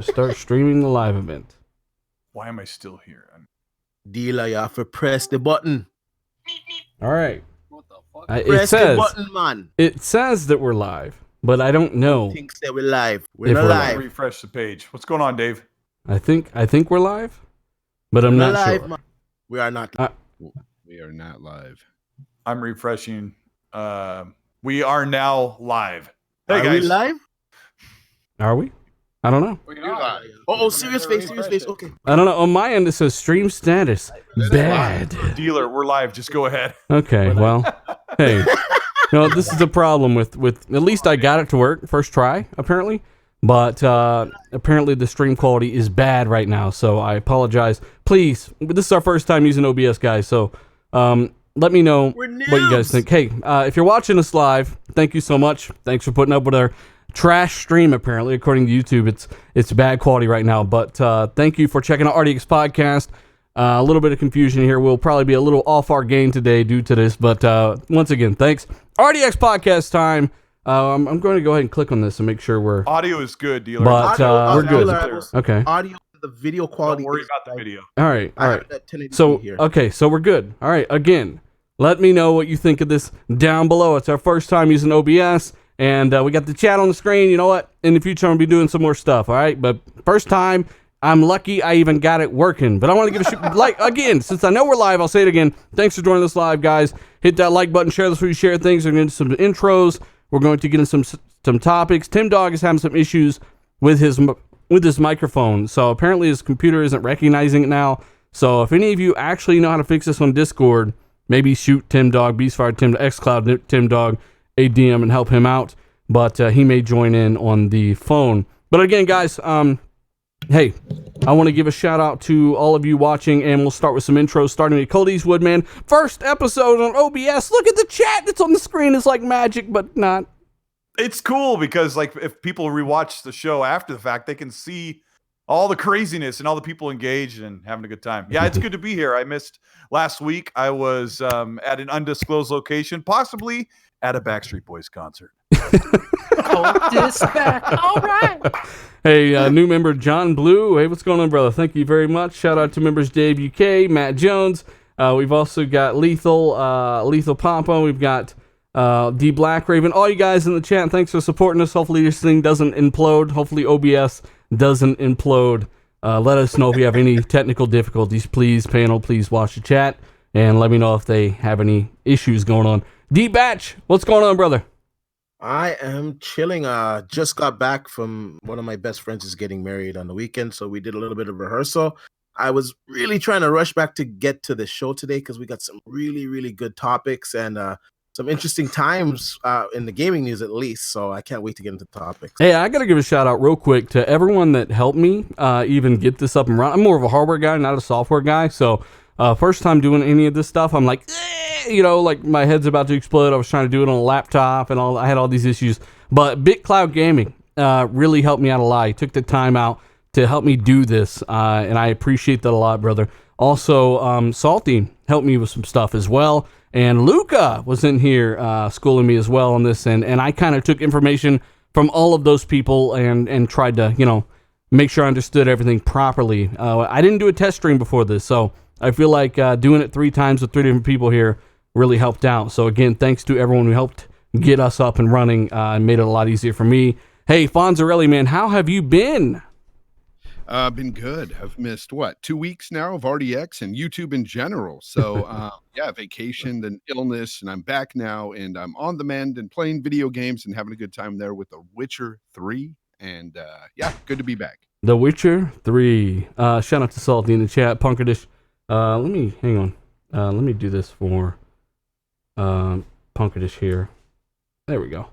Start streaming the live event. Why am I still here? Dealer, you have to press the button. All right. What the fuck? Press the button, man. It says that we're live, but I don't know. Thinks that we're live. If We're not we're live. Refresh the page. What's going on, Dave? I think we're live, but I'm not live, sure. man. We are not. We are not live. I'm refreshing. We are now live. Hey, Are guys. we live? Are we? I don't know. Oh, serious face. Okay. I don't know. On my end, it says stream status bad. Dealer, we're live. Just go ahead. Okay, well, hey, this is the problem with. At least I got it to work first try, apparently, but apparently the stream quality is bad right now. So I apologize. Please, this is our first time using OBS, guys. So let me know what you guys think. Hey, if you're watching us live, thank you so much. Thanks for putting up with our trash stream. Apparently, according to YouTube, it's bad quality right now. But thank you for checking out RDX podcast. A little bit of confusion here. We'll probably be a little off our game today due to this. But once again, thanks. RDX podcast time. I'm going to go ahead and click on this and make sure we're. Audio is good, dealer. But we're good. Okay. Audio, the video quality. Don't worry about the video. All right. I have that 1080p So here. okay, so we're good. All right. Again, let me know what you think of this down below. It's our first time using OBS. And we got the chat on the screen. You know what? In the future, I'm going to be doing some more stuff, all right? But first time, I'm lucky I even got it working. But I want to give a again, since I know we're live, I'll say it again. Thanks for joining us live, guys. Hit that like button, share this where you share things. We're going to do some intros. We're going to get into some topics. Tim Dog is having some issues with his microphone. So apparently his computer isn't recognizing it now. So if any of you actually know how to fix this on Discord, maybe shoot Tim Dog, Beastfire Tim, XCloud Tim Dog, a DM and help him out, but he may join in on the phone. But again, guys, hey, I want to give a shout out to all of you watching, and we'll start with some intros, starting with Cold Eastwood, man. First episode on OBS. Look at the chat that's on the screen. It's like magic, but not. It's cool because, like, if people rewatch the show after the fact, they can see all the craziness and all the people engaged and having a good time. Yeah, it's good to be here. I missed last week. I was at an undisclosed location, possibly at a Backstreet Boys concert. All right. Hey, new member John Blue. Hey, what's going on, brother? Thank you very much. Shout out to members Dave UK, Matt Jones. We've also got Lethal Papa. We've got D Black Raven. All you guys in the chat, thanks for supporting us. Hopefully this thing doesn't implode. Hopefully OBS doesn't implode. Let us know if you have any technical difficulties. Please, panel, please watch the chat and let me know if they have any issues going on. D Batch, what's going on, brother? I am chilling. Just got back from one of my best friends is getting married on the weekend, so we did a little bit of rehearsal. I was really trying to rush back to get to the show today because we got some really, really good topics and some interesting times in the gaming news at least. So I can't wait to get into topics. Hey, I got to give a shout out real quick to everyone that helped me even get this up and running. I'm more of a hardware guy, not a software guy. So first time doing any of this stuff, I'm like, like my head's about to explode. I was trying to do it on a laptop and all. I had all these issues. But XCloud Gaming really helped me out a lot. He took the time out to help me do this, and I appreciate that a lot, brother. Also, Salty helped me with some stuff as well. And Luca was in here schooling me as well on this. And I kind of took information from all of those people and tried to, make sure I understood everything properly. I didn't do a test stream before this, so I feel like doing it 3 times with 3 different people here really helped out. So again, thanks to everyone who helped get us up and running and made it a lot easier for me. Hey, Fonzarelli, man, how have you been? Been good. I've missed 2 weeks now of RDX and YouTube in general. So vacation, then illness, and I'm back now, and I'm on the mend and playing video games and having a good time there with The Witcher 3. And good to be back. The Witcher 3. Shout out to Salty in the chat. Punkadish. Let me do this for Punkadish here. There we go.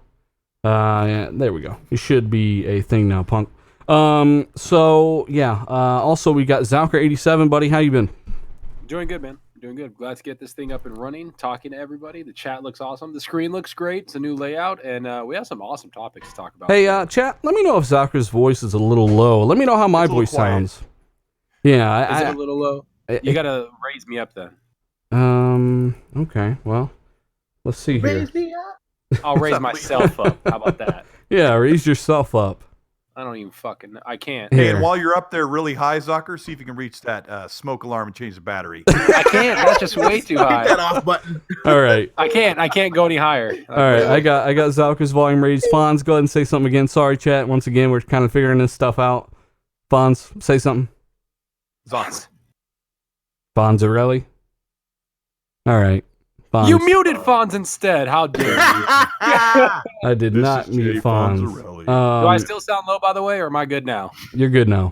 There we go. It should be a thing now, Punk. Also we got Zalker87, buddy. How you been? Doing good, man. Doing good. Glad to get this thing up and running, talking to everybody. The chat looks awesome. The screen looks great. It's a new layout, and we have some awesome topics to talk about. Hey, chat, let me know if Zalker's voice is a little low. Let me know how my voice sounds. Yeah. Is it a little low? You gotta raise me up then. Okay, well, let's see here. Raise me up. I'll raise myself up. How about that? Yeah, raise yourself up. I don't even fucking. I can't. Hey, Here. and while you're up there really high, Zucker, see if you can reach that smoke alarm and change the battery. I can't. That's just way too Hit that high. off button. All right. I can't go any higher. All right, I got Zalka's volume raised. Fonz, go ahead and say something again. Sorry, chat. Once again, we're kind of figuring this stuff out. Fonz, say something. Zonz. Fonzarelli. All right. Fonz. You muted Fonz instead. How dare you? I did This not is mute Jay Fonz. Fonzarelli. Do I still sound low, by the way, or am I good now? You're good now.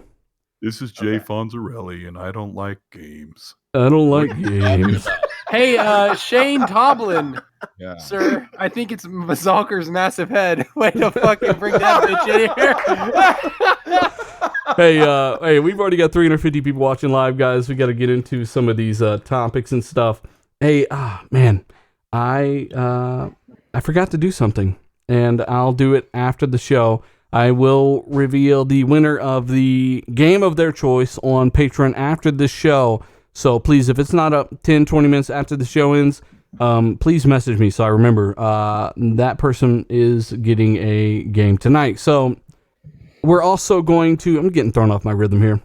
This is Jay Fonzarelli, and I don't like games. I don't like games. Hey, Shane Toblin, Yeah. sir. I think it's Mazalker's massive head. Way to fucking bring that bitch in here. Hey, we've already got 350 people watching live, guys. We got to get into some of these topics and stuff. Hey, man, I forgot to do something, and I'll do it after the show. I will reveal the winner of the game of their choice on Patreon after the show. So please, if it's not up 10, 20 minutes after the show ends, please message me so I remember that person is getting a game tonight. So we're also going to, I'm getting thrown off my rhythm here.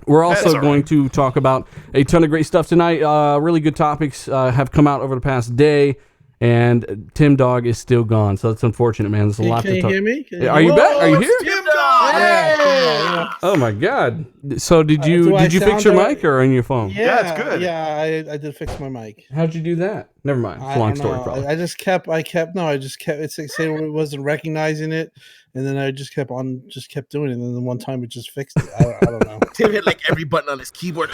We're also going to talk about a ton of great stuff tonight. Really good topics have come out over the past day. And Tim Dog is still gone, so that's unfortunate, man. There's a lot to talk. Can you hear me? Are you back? Are you here? Tim Dog! Yeah. Oh my God! So did Do you I fix sound your all right? mic or on your phone? Yeah, it's good. Yeah, I did fix my mic. How'd you do that? Never mind. It's I a long don't story, know. probably. I just kept. It's like saying it wasn't recognizing it, and then I just kept doing it, and then one time it just fixed it. I don't know. Tim hit like every button on his keyboard.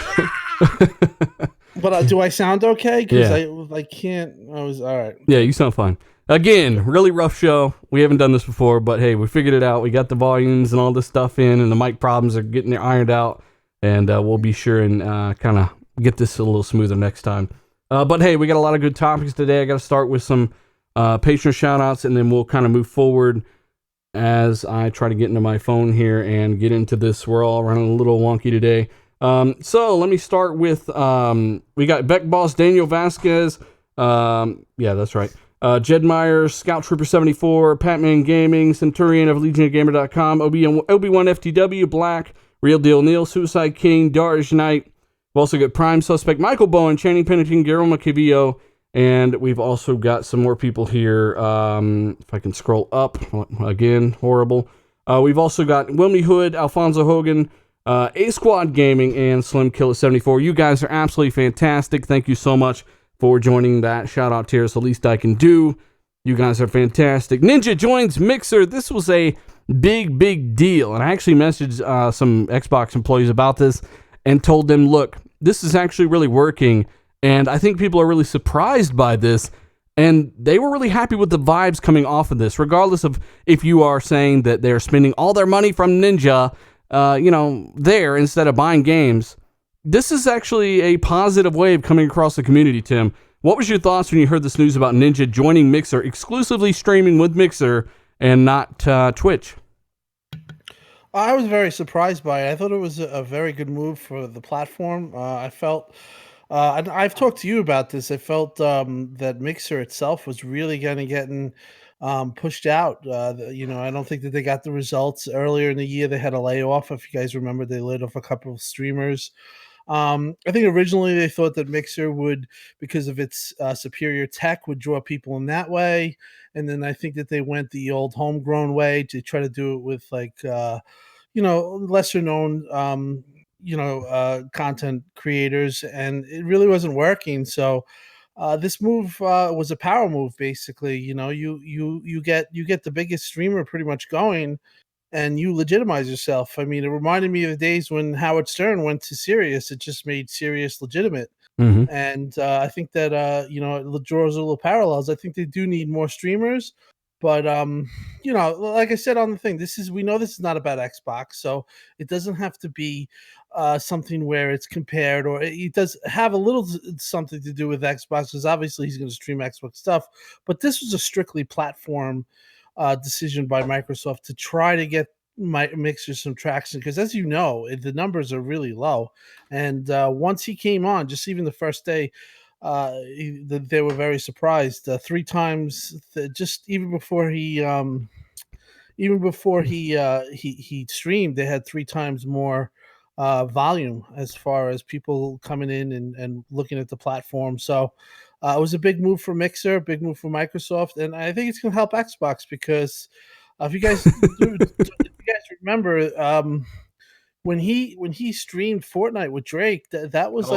But do I sound okay? Because Yeah. I can't. I was all right. Yeah, you sound fine. Again, really rough show. We haven't done this before, but hey, we figured it out. We got the volumes and all this stuff in, and the mic problems are getting ironed out, and we'll be sure and kind of get this a little smoother next time. But hey, we got a lot of good topics today. I got to start with some patron shout-outs, and then we'll kind of move forward as I try to get into my phone here and get into this. We're all running a little wonky today. So let me start with, we got Beck Boss, Daniel Vasquez. Yeah, that's right. Jed Myers, Scout Trooper 74, Patman Gaming, Centurion of LegionOfGamer.com, Obi-Wan FTW, Black, Real Deal Neil, Suicide King, Darish Knight. We've also got Prime Suspect, Michael Bowen, Channing Pennington, Guillermo Cavillo, and we've also got some more people here. If I can scroll up, again, horrible. We've also got Wilmy Hood, Alfonso Hogan, A Squad Gaming, and Slim Killer 74. You guys are absolutely fantastic. Thank you so much for joining that. Shout out to you. It's the least I can do. You guys are fantastic. Ninja joins Mixer. This was a big deal. And I actually messaged some Xbox employees about this and told them, look, this is actually really working. And I think people are really surprised by this. And they were really happy with the vibes coming off of this, regardless of if you are saying that they're spending all their money from Ninja, there instead of buying games. This is actually a positive wave coming across the community, Tim. What was your thoughts when you heard this news about Ninja joining Mixer, exclusively streaming with Mixer and not Twitch? I was very surprised by it. I thought it was a very good move for the platform. I felt, and I've talked to you about this. I felt that Mixer itself was really getting pushed out. I don't think that they got the results earlier in the year. They had a layoff. If you guys remember, they laid off a couple of streamers. I think originally they thought that Mixer would, because of its superior tech, would draw people in that way. And then I think that they went the old homegrown way to try to do it with lesser known, content creators. And it really wasn't working. So this move was a power move, basically. You get the biggest streamer pretty much going, and you legitimize yourself. I mean, it reminded me of the days when Howard Stern went to Sirius. It just made Sirius legitimate. Mm-hmm. And I think that, it draws a little parallels. I think they do need more streamers. But, like I said on the thing, we know this is not about Xbox. So it doesn't have to be something where it's compared, or it does have a little something to do with Xbox, because obviously he's going to stream Xbox stuff. But this was a strictly platform decision by Microsoft to try to get Mixer some traction, because as you know, the numbers are really low. And once he came on, just even the first day, they were very surprised. 3 times, just even before he even before he streamed, they had 3 times more volume as far as people coming in and looking at the platform. So it was a big move for Mixer, a big move for Microsoft, and I think it's going to help Xbox because if you guys remember, when he streamed Fortnite with Drake, that was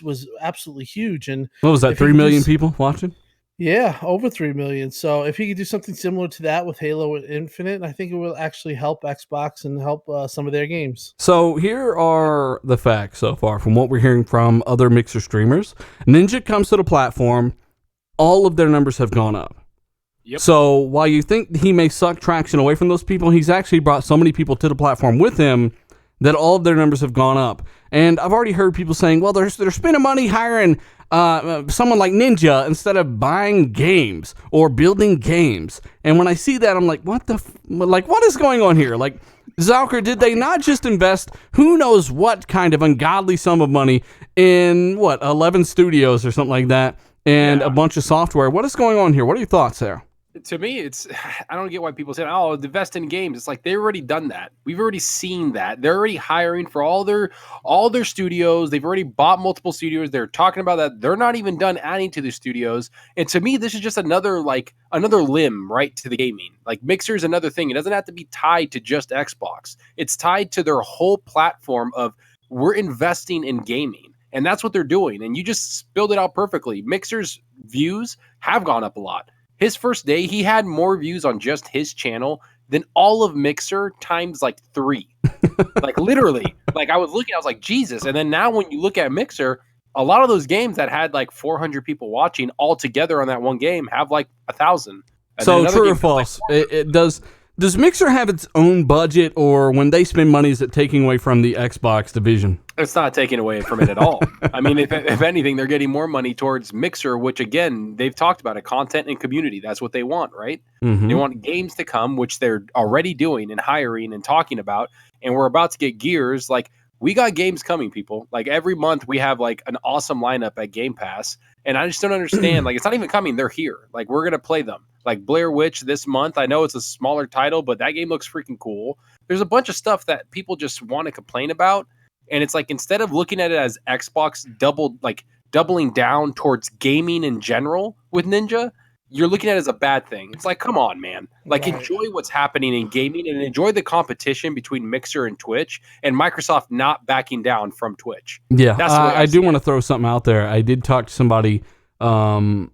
was absolutely huge. And what was that? if he 3 could million do people watching? Yeah, over 3 million. So if he could do something similar to that with Halo Infinite, I think it will actually help Xbox and help some of their games. So here are the facts so far from what we're hearing from other Mixer streamers. Ninja comes to the platform, all of their numbers have gone up. Yep. So while you think he may suck traction away from those people, he's actually brought so many people to the platform with him that all of their numbers have gone up. And I've already heard people saying, well, they're spending money hiring someone like Ninja instead of buying games or building games. And when I see that, I'm like, what is going on here? Like, Zalker, did they not just invest who knows what kind of ungodly sum of money in 11 studios or something like that, and a bunch of software? What is going on here? What are your thoughts there? To me, I don't get why people say, oh, invest in games. It's like they've already done that. We've already seen that. They're already hiring for all their studios. They've already bought multiple studios. They're talking about that. They're not even done adding to the studios. And to me, this is just another limb, right, to the gaming. Like Mixer is another thing. It doesn't have to be tied to just Xbox. It's tied to their whole platform of we're investing in gaming. And that's what they're doing. And you just spilled it out perfectly. Mixer's views have gone up a lot. His first day, he had more views on just his channel than all of Mixer times like 3. Like literally, like I was looking, I was like, Jesus. And then now when you look at Mixer, a lot of those games that had like 400 people watching all together on that one game have like 1,000. So true or false? Like does Mixer have its own budget, or when they spend money, is it taking away from the Xbox division? It's not taking away from it at all. I mean, if anything, they're getting more money towards Mixer, which again, they've talked about it, content and community. That's what they want, right? Mm-hmm. They want games to come, which they're already doing and hiring and talking about. And we're about to get Gears. Like, we got games coming, people. Like every month we have like an awesome lineup at Game Pass. And I just don't understand. Like, it's not even coming. They're here. Like, we're going to play them. Like Blair Witch this month. I know it's a smaller title, but that game looks freaking cool. There's a bunch of stuff that people just want to complain about. And it's like, instead of looking at it as Xbox doubling down towards gaming in general with Ninja, you're looking at it as a bad thing. It's like, come on, man. Like, right. Enjoy what's happening in gaming and enjoy the competition between Mixer and Twitch, and Microsoft not backing down from Twitch. Yeah, that's I do want to throw something out there. I did talk to somebody behind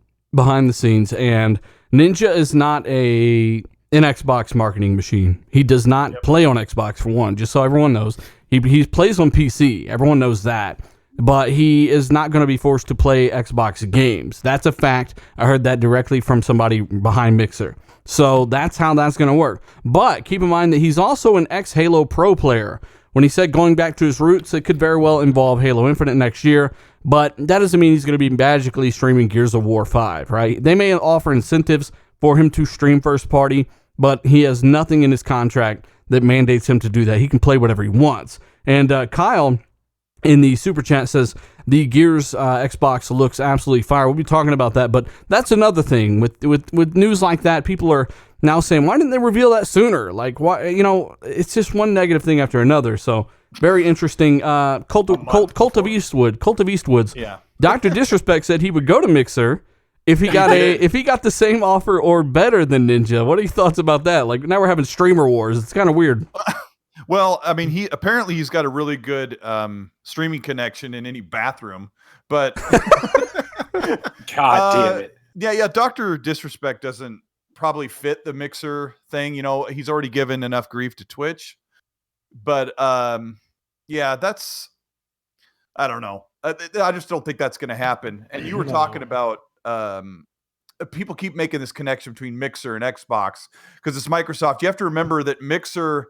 the scenes, and Ninja is not an Xbox marketing machine. He does not play on Xbox, for one, just so everyone knows. He plays on PC. Everyone knows that. But he is not going to be forced to play Xbox games. That's a fact. I heard that directly from somebody behind Mixer. So that's how that's going to work. But keep in mind that he's also an ex-Halo Pro player. When he said going back to his roots, it could very well involve Halo Infinite next year. But that doesn't mean he's going to be magically streaming Gears of War 5, right? They may offer incentives for him to stream first party, but he has nothing in his contract that mandates him to do that. He can play whatever he wants. And Kyle in the super chat says the Gears Xbox looks absolutely fire. We'll be talking about that, but that's another thing with news like that. People are now saying, why didn't they reveal that sooner? Like, why? It's just one negative thing after another. So very interesting. Cult of Eastwoods. Yeah. Dr. Disrespect said he would go to Mixer if he got the same offer or better than Ninja. What are your thoughts about that? Like, now we're having streamer wars. It's kind of weird. Well, I mean, he's got a really good streaming connection in any bathroom, but God damn it. Yeah. Dr. Disrespect doesn't probably fit the Mixer thing. He's already given enough grief to Twitch, but yeah, I don't know. I just don't think that's going to happen. And you were talking about people keep making this connection between Mixer and Xbox because it's Microsoft. You have to remember that Mixer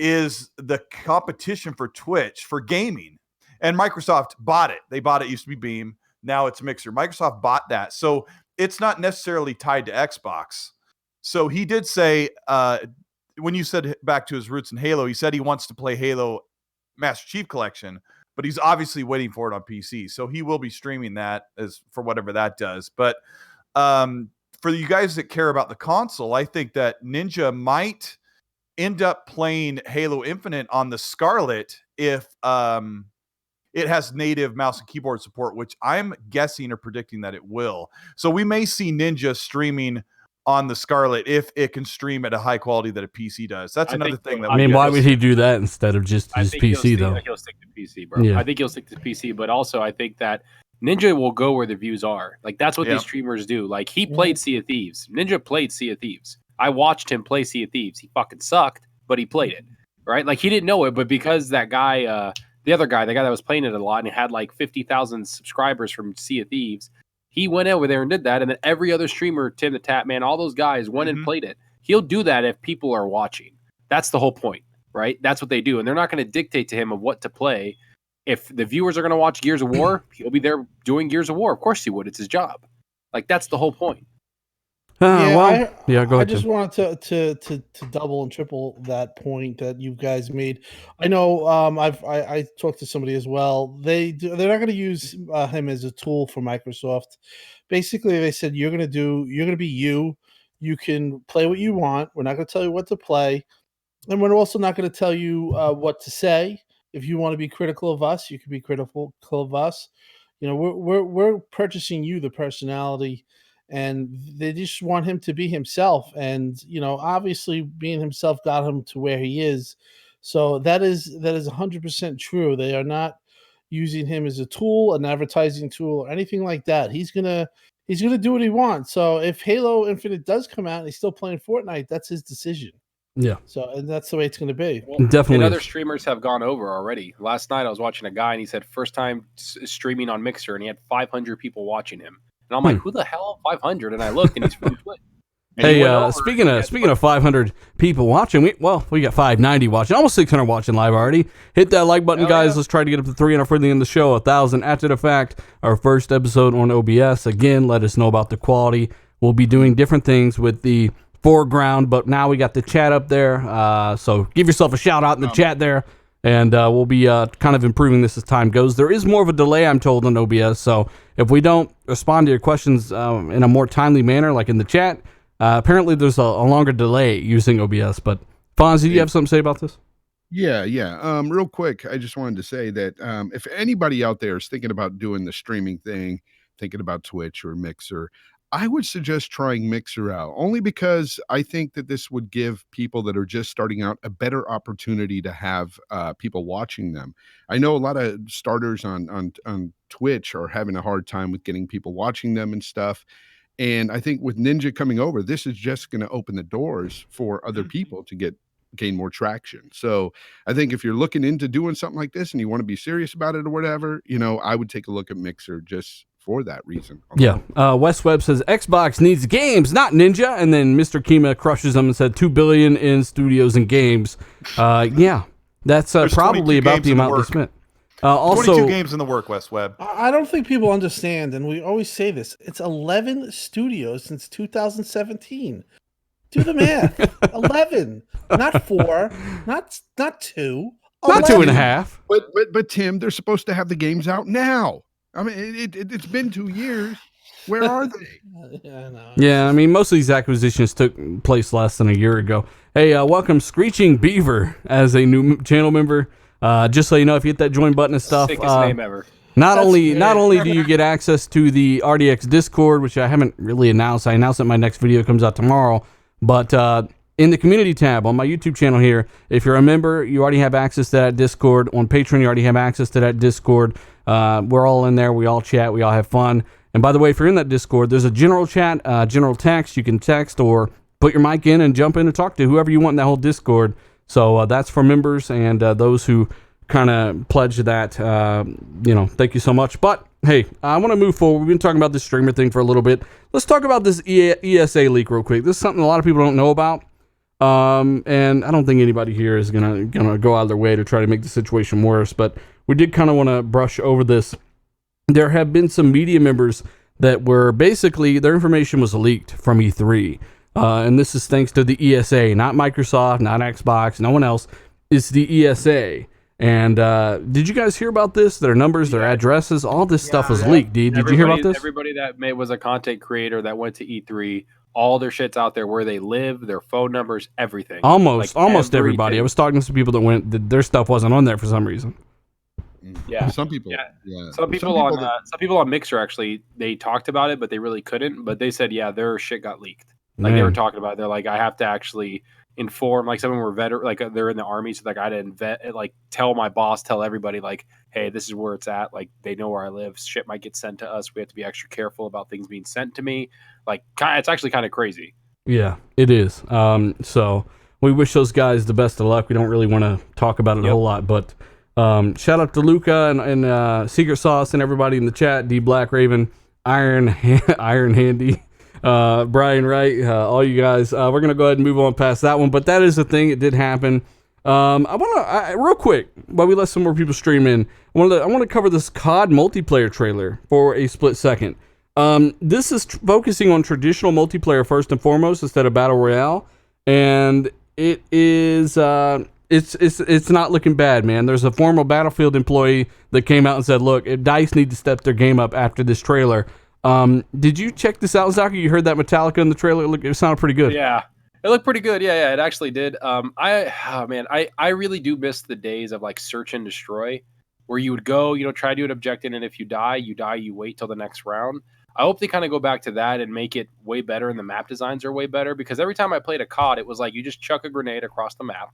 is the competition for Twitch for gaming, and Microsoft bought it. They bought it. Used to be Beam. Now it's Mixer. Microsoft bought that. So it's not necessarily tied to Xbox. So he did say, when you said back to his roots in Halo, he said he wants to play Halo Master Chief Collection, but he's obviously waiting for it on PC. So he will be streaming that as for whatever that does. But for you guys that care about the console, I think that Ninja might end up playing Halo Infinite on the Scarlett if it has native mouse and keyboard support, which I'm guessing or predicting that it will. So we may see Ninja streaming on the Scarlett if it can stream at a high quality that a PC does. That's another thing that I mean, why would he do that instead of just his PC, though? He'll stick to PC, bro. Yeah. I think he'll stick to PC, but also I think that Ninja will go where the views are. Like, that's what these streamers do. Like, he played Sea of Thieves. Ninja played Sea of Thieves. I watched him play Sea of Thieves. He fucking sucked, but he played it, right? Like, he didn't know it, but because that guy, the guy that was playing it a lot and had like 50,000 subscribers from Sea of Thieves, he went over there and did that. And then every other streamer, Tim the Tap Man, all those guys went and played it. He'll do that if people are watching. That's the whole point, right? That's what they do. And they're not going to dictate to him of what to play. If the viewers are going to watch Gears of War, he'll be there doing Gears of War. Of course he would. It's his job. Like, that's the whole point. Go ahead. I just wanted to double and triple that point that you guys made. I know I talked to somebody as well. They're not going to use him as a tool for Microsoft. Basically, they said you're going to be you. You can play what you want. We're not going to tell you what to play, and we're also not going to tell you what to say. If you want to be critical of us, you can be critical of us. You know, we're purchasing you, the personality, and they just want him to be himself. And you know, obviously, being himself got him to where he is. So that is 100% true. They are not using him as a tool, an advertising tool, or anything like that. He's gonna do what he wants. So if Halo Infinite does come out and he's still playing Fortnite, that's his decision. Yeah. So, and that's the way it's going to be. Well, definitely. And other streamers have gone over already. Last night I was watching a guy and he said first time streaming on Mixer and he had 500 people watching him. And I'm like, who the hell 500? And I looked and he's from Twitch. Hey, speaking of 500 people watching, we got 590 watching, almost 600 watching live already. Hit that like button, guys. Let's try to get up to 300 for the end of the show. 1,000 after the fact. Our first episode on OBS. Again, let us know about the quality. We'll be doing different things with the foreground, but now we got the chat up there. So give yourself a shout out in the chat there, and we'll be kind of improving this as time goes. There is more of a delay, I'm told, on OBS. So if we don't respond to your questions in a more timely manner, like in the chat, apparently there's a longer delay using OBS. But Fonzie, do you have something to say about this? Yeah. Real quick, I just wanted to say that if anybody out there is thinking about doing the streaming thing, thinking about Twitch or Mixer, I would suggest trying Mixer out, only because I think that this would give people that are just starting out a better opportunity to have people watching them. I know a lot of starters on Twitch are having a hard time with getting people watching them and stuff. And I think with Ninja coming over, this is just going to open the doors for other people to gain more traction. So I think if you're looking into doing something like this and you want to be serious about it or whatever, you know, I would take a look at Mixer just for that reason. Yeah. Wes Webb says Xbox needs games, not Ninja. And then Mr. Kima crushes them and said $2 billion in studios and games. Yeah, that's probably about the amount they spent. Also, 22 games in the work, Wes Webb. I don't think people understand, and we always say this. It's 11 studios since 2017. Do the math. 11, not 4, not 2, not 2.5. But Tim, they're supposed to have the games out now. I mean, it's been 2 years. Where are they? Yeah, I mean, most of these acquisitions took place less than a year ago. Hey, welcome Screeching Beaver as a new channel member. Just so you know, if you hit that join button and stuff, Sickest name ever. Not only do you get access to the RDX Discord, which I haven't really announced. I announced that my next video comes out tomorrow. But in the community tab on my YouTube channel here, if you're a member, you already have access to that Discord. On Patreon, you already have access to that Discord. We're all in there. We all chat. We all have fun. And by the way, if you're in that Discord, there's a general chat, general text. You can text or put your mic in and jump in and talk to whoever you want in that whole Discord. So that's for members and those who kind of pledge that. Thank you so much. But hey, I want to move forward. We've been talking about this streamer thing for a little bit. Let's talk about this ESA leak real quick. This is something a lot of people don't know about. And I don't think anybody here is gonna go out of their way to try to make the situation worse. But we did kind of want to brush over this. There have been some media members that were basically, their information was leaked from E3. And this is thanks to the ESA, not Microsoft, not Xbox, no one else. It's the ESA. And did you guys hear about this? Their numbers, their addresses, all this stuff was leaked. Did you hear about this? Everybody that was a content creator that went to E3, all their shit's out there, where they live, their phone numbers, everything. Almost everything. everybody. I was talking to some people that went, their stuff wasn't on there for some reason. Yeah, some people. Yeah. Some people on Mixer actually, they talked about it, but they really couldn't. But they said, yeah, their shit got leaked. Like they were talking about it. They're like, I have to actually inform, like some of them were veteran, like they're in the army, so like I didn't tell my boss, tell everybody, like, hey, this is where it's at. Like they know where I live. Shit might get sent to us. We have to be extra careful about things being sent to me. Like it's actually kind of crazy. Yeah, it is. So we wish those guys the best of luck. We don't really want to talk about it a whole lot, but shout out to Luca and Secret Sauce and everybody in the chat. D Black Raven, Iron Handy. Brian Wright, all you guys. We're gonna go ahead and move on past that one, but that is the thing. It did happen. I want to real quick while we let some more people stream in. I want to cover this COD multiplayer trailer for a split second. This is focusing on traditional multiplayer first and foremost instead of battle royale, and it is it's not looking bad, man. There's a former Battlefield employee that came out and said, "Look, if DICE need to step their game up after this trailer." Did you check this out, Zaka? You heard that Metallica in the trailer? It sounded pretty good. Yeah, it looked pretty good. Yeah, it actually did. I really do miss the days of like search and destroy, where you would go, try to do an objective, and if you die, you wait till the next round. I hope they kind of go back to that and make it way better, and the map designs are way better, because every time I played a COD, it was like you just chuck a grenade across the map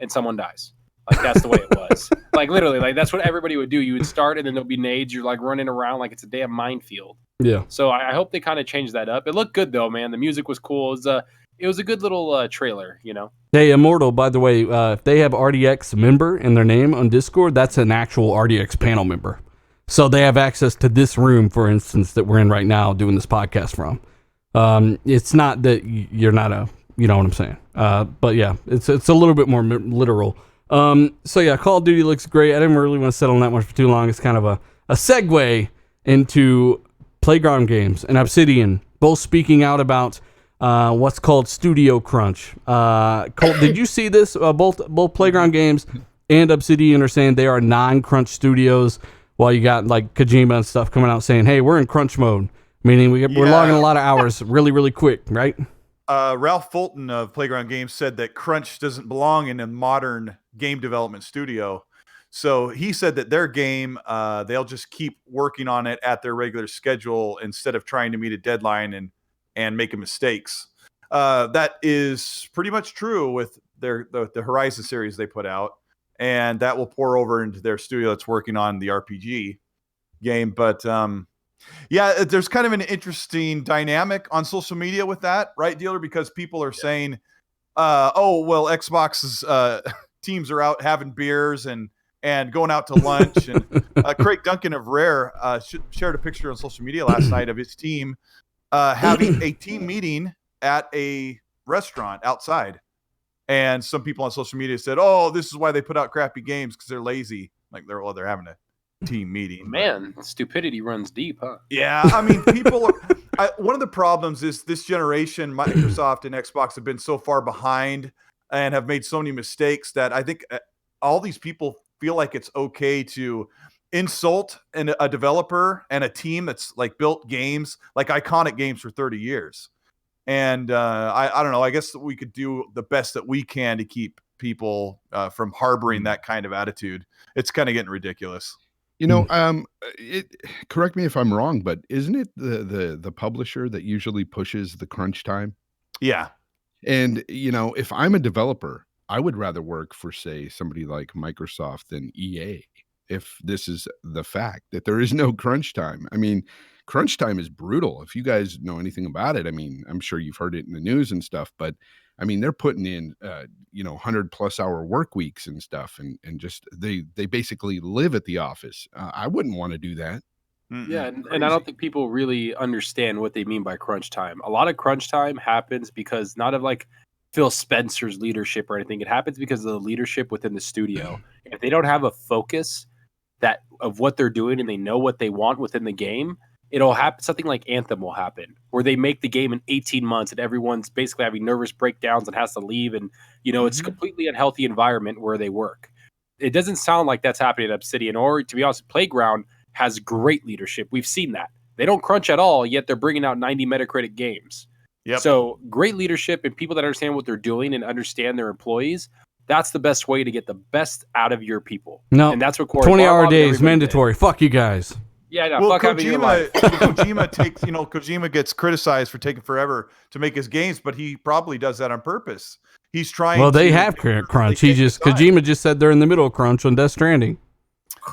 and someone dies. Like that's the way it was. Like literally, like that's what everybody would do. You would start and then there'll be nades. You're like running around like it's a damn minefield. Yeah. So I hope they kind of change that up. It looked good though, man. The music was cool. It was a good little trailer, Hey, Immortal, by the way, if they have RDX member in their name on Discord, that's an actual RDX panel member. So they have access to this room, for instance, that we're in right now doing this podcast from. It's not that you're not you know what I'm saying. But yeah, it's a little bit more literal. So yeah, Call of Duty looks great. I didn't really want to settle on that much for too long. It's kind of a segue into Playground Games and Obsidian, both speaking out about what's called studio crunch. Colt, did you see this? Both Playground Games and Obsidian are saying they are non-crunch studios, while you got like Kojima and stuff coming out saying, hey, we're in crunch mode, meaning we're logging a lot of hours really, really quick, right? Ralph Fulton of Playground Games said that crunch doesn't belong in a modern game development studio. So he said that their game, they'll just keep working on it at their regular schedule instead of trying to meet a deadline and making mistakes. That is pretty much true with the Horizon series they put out, and that will pour over into their studio that's working on the RPG game. But yeah, there's kind of an interesting dynamic on social media with that, right, Dealer? Because people are saying, oh, well, Xbox's teams are out having beers and going out to lunch. And Craig Duncan of Rare shared a picture on social media last night of his team having a team meeting at a restaurant outside. And some people on social media said, oh, this is why they put out crappy games, because they're lazy. Like they're having a team meeting. Man, stupidity runs deep, huh? Yeah, I mean, people are one of the problems is this generation, Microsoft and Xbox have been so far behind and have made so many mistakes that I think all these people feel like it's okay to insult a developer and a team that's like built games, like iconic games for 30 years. And I don't know, I guess we could do the best that we can to keep people from harboring that kind of attitude. It's kind of getting ridiculous. Correct me if I'm wrong, but isn't it the publisher that usually pushes the crunch time? Yeah. And, if I'm a developer, I would rather work for, say, somebody like Microsoft than EA, if this is the fact that there is no crunch time. I mean, crunch time is brutal. If you guys know anything about it, I mean, I'm sure you've heard it in the news and stuff, but I mean, they're putting in, 100+ hour work weeks and stuff. And just, they basically live at the office. I wouldn't want to do that. Yeah. And I don't think people really understand what they mean by crunch time. A lot of crunch time happens because not of like Phil Spencer's leadership or anything. It happens because of the leadership within the studio. If they don't have a focus of what they're doing and they know what they want within the game, it'll happen. Something like Anthem will happen, where they make the game in 18 months and everyone's basically having nervous breakdowns and has to leave. And, it's a completely unhealthy environment where they work. it doesn't sound like that's happening at Obsidian, or to be honest, Playground has great leadership. We've seen that. They don't crunch at all, yet they're bringing out 90 Metacritic games. Yep. So great leadership and people that understand what they're doing and understand their employees. That's the best way to get the best out of your people. No, and that's what 20-hour days mandatory. Did. Fuck you guys. Yeah, no, well, fuck having your life. Kojima gets criticized for taking forever to make his games, but he probably does that on purpose. He's trying. Well, they have crunch. Kojima just said they're in the middle of crunch on Death Stranding.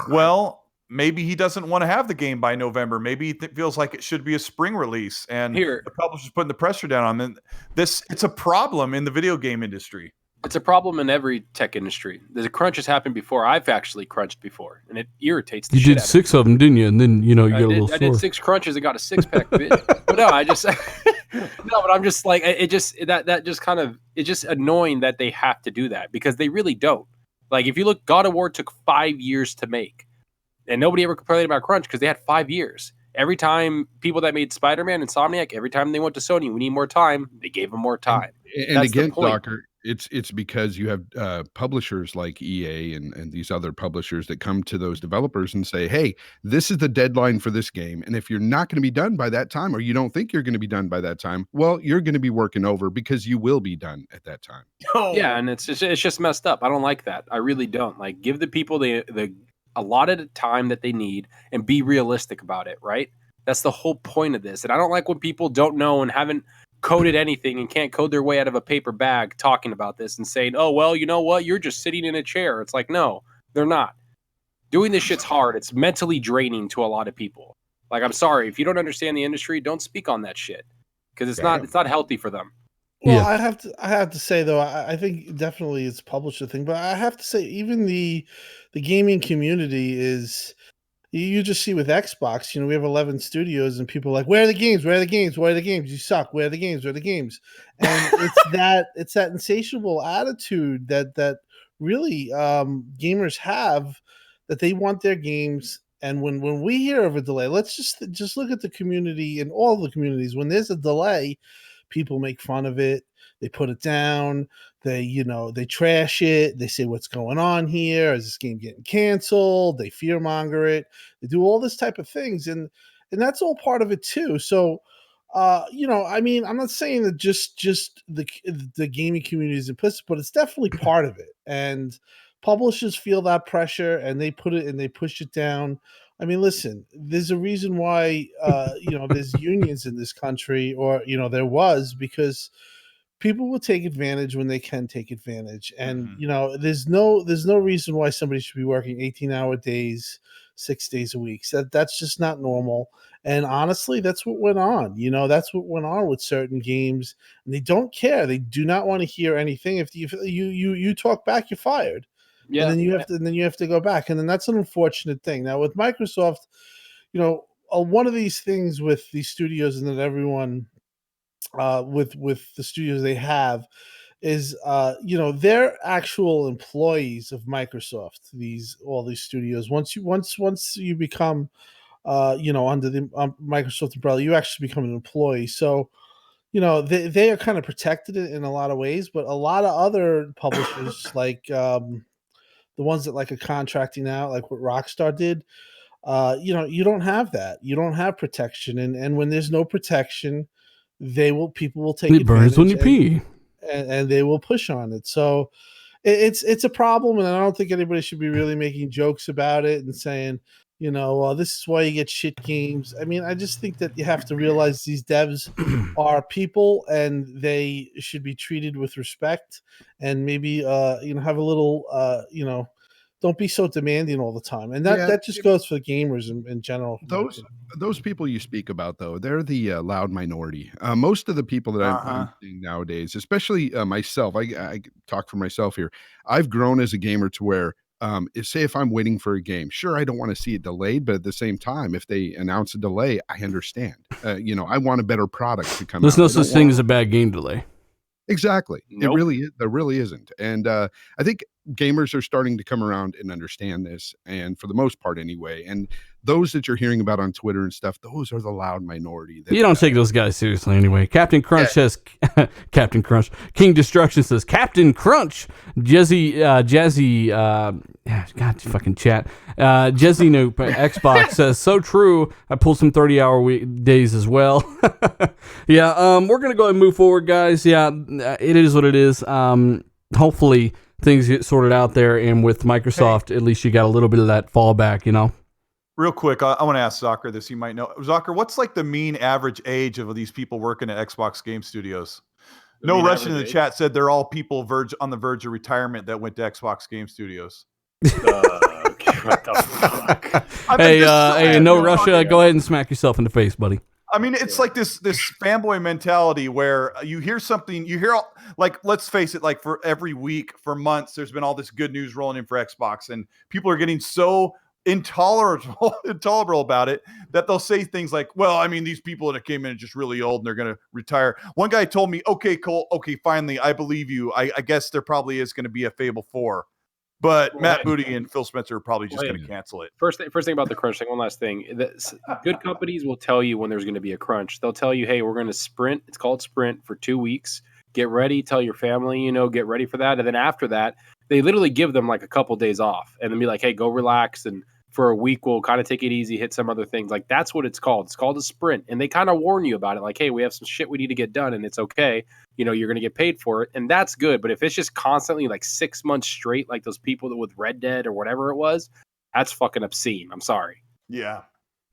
Well, maybe he doesn't want to have the game by November. Maybe he feels like it should be a spring release, and the publisher's putting the pressure down on them. It's a problem in the video game industry. It's a problem in every tech industry. The crunch has happened before. I've actually crunched before, and it irritates the shit You did 6 of them, didn't you? And then, you get a little sore. I did 6 crunches and got a 6-pack, bitch. But no, but I'm just like, it's just annoying that they have to do that, because they really don't. Like, if you look, God of War took 5 years to make, and nobody ever complained about crunch because they had 5 years. Every time people that made Spider-Man, Insomniac, every time they went to Sony, we need more time, they gave them more time. And again, Docker, it's because you have publishers like EA and these other publishers that come to those developers and say, hey, this is the deadline for this game. And if you're not going to be done by that time, or you don't think you're going to be done by that time, well, you're going to be working over, because you will be done at that time. Yeah, and it's just messed up. I don't like that. I really don't. Like, give the people the allotted time that they need and be realistic about it, right? That's the whole point of this. And I don't like when people don't know and haven't coded anything and can't code their way out of a paper bag talking about this and saying, oh, well, you know what? You're just sitting in a chair. It's like, no, they're not. Doing this shit's hard. It's mentally draining to a lot of people. Like, I'm sorry. If you don't understand the industry, don't speak on that shit, because it's not healthy for them. Well, yeah. I have to say, though, I think definitely it's a publisher thing, but I have to say, even the gaming community is, you just see with Xbox, we have 11 studios, and people are like, where are the games? Where are the games? Where are the games? You suck. Where are the games? Where are the games? And it's that insatiable attitude that really gamers have, that they want their games. And when we hear of a delay, let's just look at the community, and all the communities. When there's a delay, people make fun of it. They put it down. They trash it. They say, what's going on here? Is this game getting canceled? They fearmonger it. They do all this type of things. And that's all part of it too. So, I'm not saying that just the gaming community is implicit, but it's definitely part of it. And publishers feel that pressure, and they put it and they push it down. I mean, listen, there's a reason why, there's unions in this country, or, there was, because people will take advantage when they can take advantage. And, there's no reason why somebody should be working 18-hour days, 6 days a week. That's just not normal. And honestly, that's what went on. That's what went on with certain games, and they don't care. They do not want to hear anything. If you talk back, you're fired. Yeah. And then you have to go back. And then that's an unfortunate thing. Now with Microsoft, one of these things with these studios, and that everyone with the studios they have, is they're actual employees of Microsoft. All these studios, once you become under the Microsoft umbrella, you actually become an employee. So they are kind of protected in a lot of ways, but a lot of other publishers like the ones that are contracting out, like what Rockstar did, you don't have that. You don't have protection, and when there's no protection, people will take it burns when you pee, and they will push on it. So it's a problem, and I don't think anybody should be really making jokes about it and saying, this is why you get shit games. I mean, I just think that you have to realize these devs are people, and they should be treated with respect, and maybe have a little don't be so demanding all the time. And that just goes for the gamers in general. Those people you speak about, though, they're the loud minority. Most of the people that I'm seeing nowadays, especially myself, I talk for myself here. I've grown as a gamer to where, if I'm waiting for a game, sure, I don't want to see it delayed, but at the same time, if they announce a delay, I understand. I want a better product to come out. There's no such thing as a bad game delay. Exactly. Nope. There really isn't. And I think gamers are starting to come around and understand this, and for the most part anyway. And those that you're hearing about on Twitter and stuff, those are the loud minority. You don't take those guys seriously anyway. Captain Crunch says, Captain Crunch. King Destruction says, Captain Crunch. Jazzy, God, fucking chat. Jazzy Noop, Xbox says, so true. I pulled some 30-hour weekdays as well. Yeah, we're going to go ahead and move forward, guys. Yeah, it is what it is. Hopefully things get sorted out there, and with Microsoft, at least you got a little bit of that fallback, you know? Real quick, I want to ask Zocker this. You might know. Zocker, what's like the mean average age of these people working at Xbox Game Studios? No Russian in the chat said they're all people on the verge of retirement that went to Xbox Game Studios. What the fuck? Hey, no Russia, go ahead and smack yourself in the face, buddy. I mean, it's like this fanboy mentality where you hear something, like, let's face it, like for every week, for months, there's been all this good news rolling in for Xbox, and people are getting so intolerable about it that they'll say things like, well, I mean, these people that came in are just really old and they're going to retire. One guy told me, okay, Cole, okay, finally, I believe you. I guess there probably is going to be a Fable 4. But Matt Booty and Phil Spencer are probably just going to cancel it. First thing about the crunch thing. One last thing. Good companies will tell you when there's going to be a crunch. They'll tell you, hey, we're going to sprint. It's called sprint for 2 weeks. Get ready. Tell your family, get ready for that. And then after that, they literally give them like a couple days off and then be like, hey, go relax. And for a week, we'll kind of take it easy, hit some other things. Like, that's what it's called. It's called a sprint. And they kind of warn you about it. Like, hey, we have some shit we need to get done and it's okay. You're going to get paid for it. And that's good. But if it's just constantly like 6 months straight, like those people that with Red Dead or whatever it was, that's fucking obscene. I'm sorry. Yeah.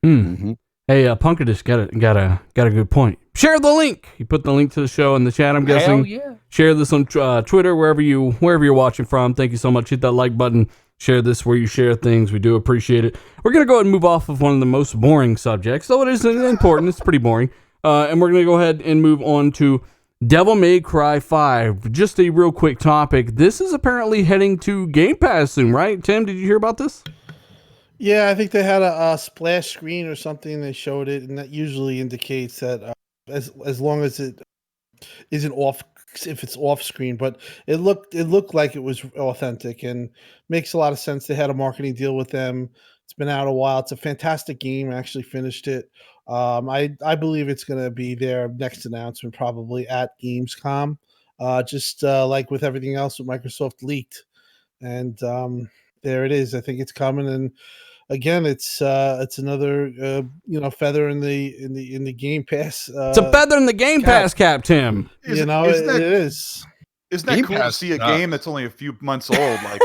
Mm-hmm. Hey, Punkadish got a good point. Share the link. You put the link to the show in the chat, I'm guessing. Hell yeah. Share this on Twitter, wherever you're watching from. Thank you so much. Hit that like button. Share this where you share things. We do appreciate it. We're going to go ahead and move off of one of the most boring subjects, though it is important. It's pretty boring. And we're going to go ahead and move on to Devil May Cry 5. Just a real quick topic. This is apparently heading to Game Pass soon, right? Tim, did you hear about this? Yeah, I think they had a splash screen or something. They showed it, and that usually indicates that as long as it isn't off, if it's off screen, but it looked like it was authentic and makes a lot of sense. They had a marketing deal with them. It's been out a while. It's a fantastic game. I actually finished it. I believe it's going to be their next announcement, probably at Gamescom. Just like with everything else, with Microsoft leaked, and there it is. I think it's coming, and again, it's another feather in the Game Pass. It's a feather in the Game Pass cap, Tim. It is. Isn't that cool to see a game that's only a few months old? Like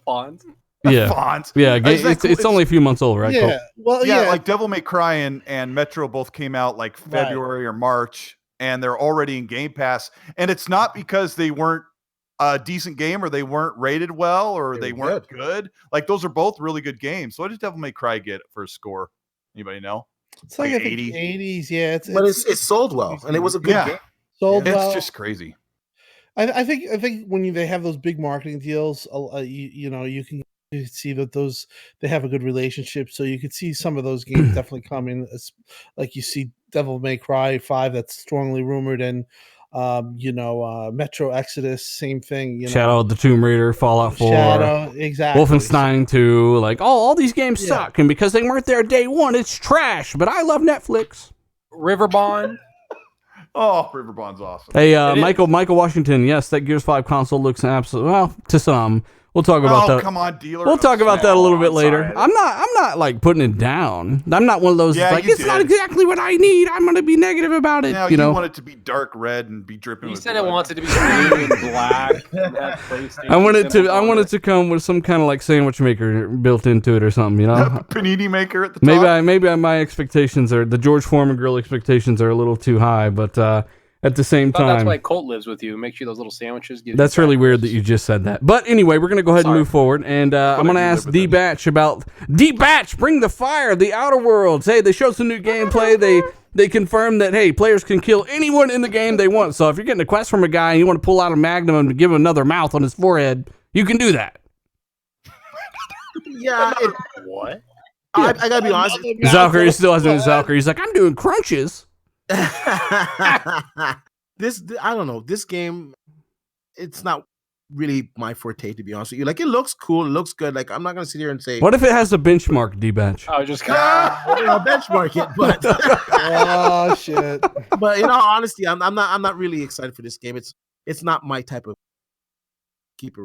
Fonz. Yeah, Fonz. Yeah, it's only a few months old, right? Yeah. Cole? Well, yeah. Like Devil May Cry and Metro both came out like February or March, and they're already in Game Pass. And it's not because they weren't a decent game or they weren't rated well or they weren't good. Like, those are both really good games. So what did Devil May Cry get for a score? Anybody know? It's like 80? 80s, yeah. It's sold well, and it was a good game. Sold well. It's just crazy. I think when they have those big marketing deals, you can see that they have a good relationship. So you could see some of those games definitely coming. Like you see Devil May Cry 5 that's strongly rumored, and Metro Exodus, same thing. Shadow of the Tomb Raider, Fallout 4, Shadow, exactly. Wolfenstein 2. Like, all these games suck, and because they weren't there day one, it's trash. But I love Netflix. Riverbond. Oh, Riverbond's awesome. Hey, Michael Washington. Yes, that Gears 5 console looks absolutely well to some. We'll talk about that. Come on, dealer. We'll talk about that a little bit later. Sorry. I'm not like putting it down. I'm not one of those. Yeah, like, you it's not did. exactly what I need. I'm going to be negative about it. Now you know, want it to be dark red and be dripping. You with said blood. it wants it to be blue and black. And have PlayStation I want it symbols to come with some kind of like sandwich maker built into it or something. You know, panini maker at the top. maybe my expectations are the George Foreman grill expectations are a little too high, but at the same time, that's why Colt lives with you. Make sure those little sandwiches. That's really weird that you just said that. But anyway, we're going to go ahead and move forward. And I'm going to ask D-Batch about... D-Batch, bring the fire, the Outer Worlds. Hey, they showed some new gameplay. They confirmed that, hey, players can kill anyone in the game they want. So if you're getting a quest from a guy and you want to pull out a magnum and give him another mouth on his forehead, you can do that. Yeah. What? I got to be honest. Zalker, he still hasn't Zalker. He's like, I'm doing crunches. This I don't know. This game, it's not really my forte, to be honest with you. Like, it looks cool, it looks good. Like, I'm not gonna sit here and say, What if it has a benchmark, D-Batch? I was just I'll benchmark it, but Oh shit! but in all honesty, I'm not really excited for this game. It's not my type of keeper.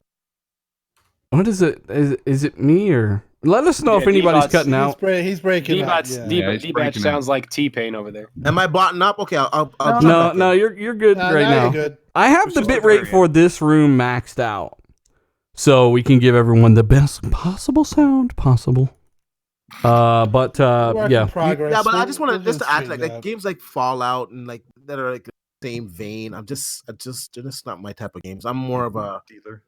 What is it? Is it me or? Let us know Yeah, if anybody's D-Bots, cutting out. He's breaking up. D-Batch, Yeah. he's D-Batch breaking sounds like T-Pain over there. Am I botting up? Okay, I'll jump No, back no, in. you're good Nah, right now now. you're good. I have It's the just bit a rate variant. for this room maxed out, so we can give everyone the best possible sound possible. But Work in yeah, progress. Yeah, but I We'll- just want we'll to just to add straighten like that. games like Fallout and like that are like the same vein. I'm just they're just not my type of games. I'm more of Either.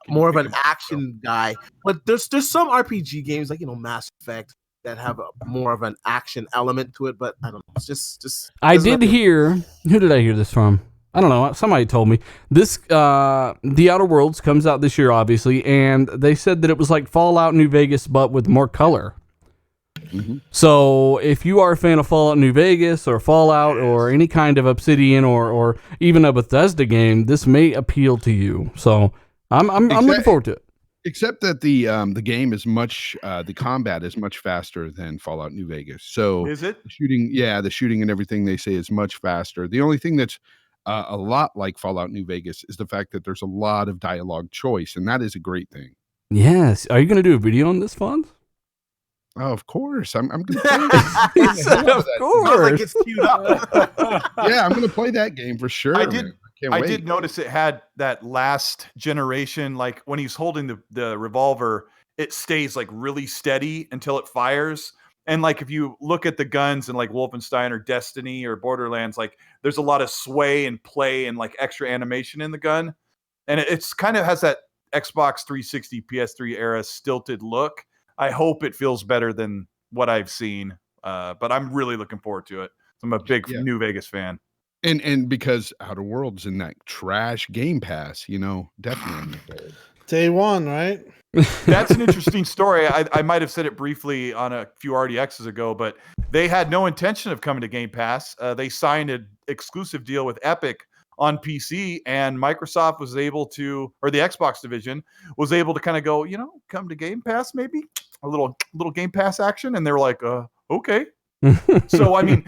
an action guy. But there's some RPG games like Mass Effect that have more of an action element to it. But I don't know. It's just. I doesn't did appeal. hear. Who did I hear this from? I don't know. Somebody told me this. The Outer Worlds comes out this year, obviously, and they said that it was like Fallout New Vegas, but with more color. Mhm. So if you are a fan of Fallout New Vegas or Fallout or any kind of Obsidian or even a Bethesda game, this may appeal to you. So I'm looking forward to it. Except that the game is much the combat is much faster than Fallout New Vegas. So Is it? the shooting and everything they say is much faster. The only thing that's a lot like Fallout New Vegas is the fact that there's a lot of dialogue choice, and that is a great thing. Yes. Are you going to do a video on this, Fonz? Oh, of course. I'm going to play He said, of Sounds like course. it's queued up. Yeah, I'm going to play that game for sure. I man. did- Can't I wait. did notice it had that last generation, like when he's holding the revolver, it stays like really steady until it fires. And like if you look at the guns in like Wolfenstein or Destiny or Borderlands, like there's a lot of sway and play and like extra animation in the gun. And it's kind of has that Xbox 360, PS3 era stilted look. I hope it feels better than what I've seen. But I'm really looking forward to it. I'm a big Yeah. New Vegas fan. And because Outer Worlds in that trash Game Pass, definitely. Day one, right? That's an interesting story. I might have said it briefly on a few RDXs ago, but they had no intention of coming to Game Pass. They signed an exclusive deal with Epic on PC, and Microsoft was able to, or the Xbox division was able to kind of go, come to Game Pass, maybe a little Game Pass action, and they were like, okay. So I mean,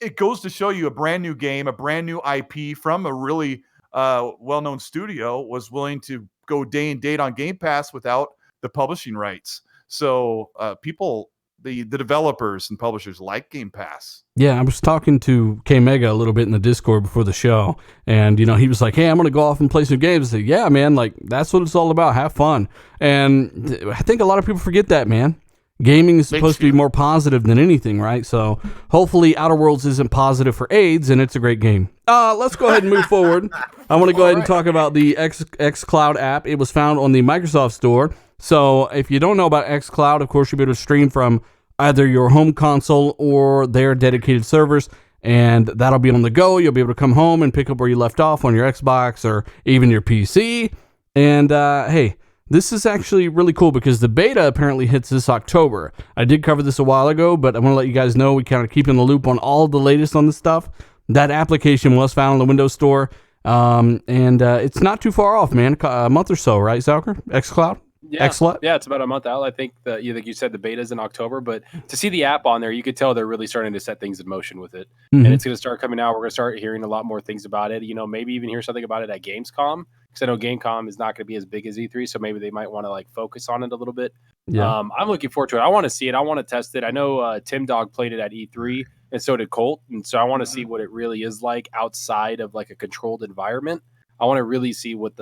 it goes to show you a brand new game, a brand new IP from a really well-known studio was willing to go day and date on Game Pass without the publishing rights. So people, the developers and publishers like Game Pass. Yeah, I was talking to K Mega a little bit in the Discord before the show, and he was like, "Hey, I'm gonna go off and play some games." I said, "Yeah, man, like that's what it's all about. Have fun." And I think a lot of people forget that, man. Gaming is supposed to be more positive than anything, right? So hopefully Outer Worlds isn't positive for AIDS, and it's a great game. Let's go ahead and move forward. I want to go ahead and talk about the XCloud app. It was found on the Microsoft Store. So if you don't know about XCloud, of course, you'll be able to stream from either your home console or their dedicated servers, and that'll be on the go. You'll be able to come home and pick up where you left off on your Xbox or even your PC. And hey, this is actually really cool because the beta apparently hits this October. I did cover this a while ago, but I want to let you guys know we kind of keep in the loop on all the latest on this stuff. That application was found in the Windows Store, and it's not too far off, man. A month or so, right, Zalker? XCloud? Yeah, Excellent. Yeah, it's about a month out. I think like you said, the beta's in October, but to see the app on there, you could tell they're really starting to set things in motion with it. Mhm. And it's going to start coming out. We're going to start hearing a lot more things about it. Maybe even hear something about it at Gamescom, because I know Gamescom is not going to be as big as E3, so maybe they might want to like focus on it a little bit. Yeah. I'm looking forward to it. I want to see it. I want to test it. I know Tim Dog played it at E3, and so did Colt, and so I want to see what it really is like outside of like a controlled environment. I want to really see what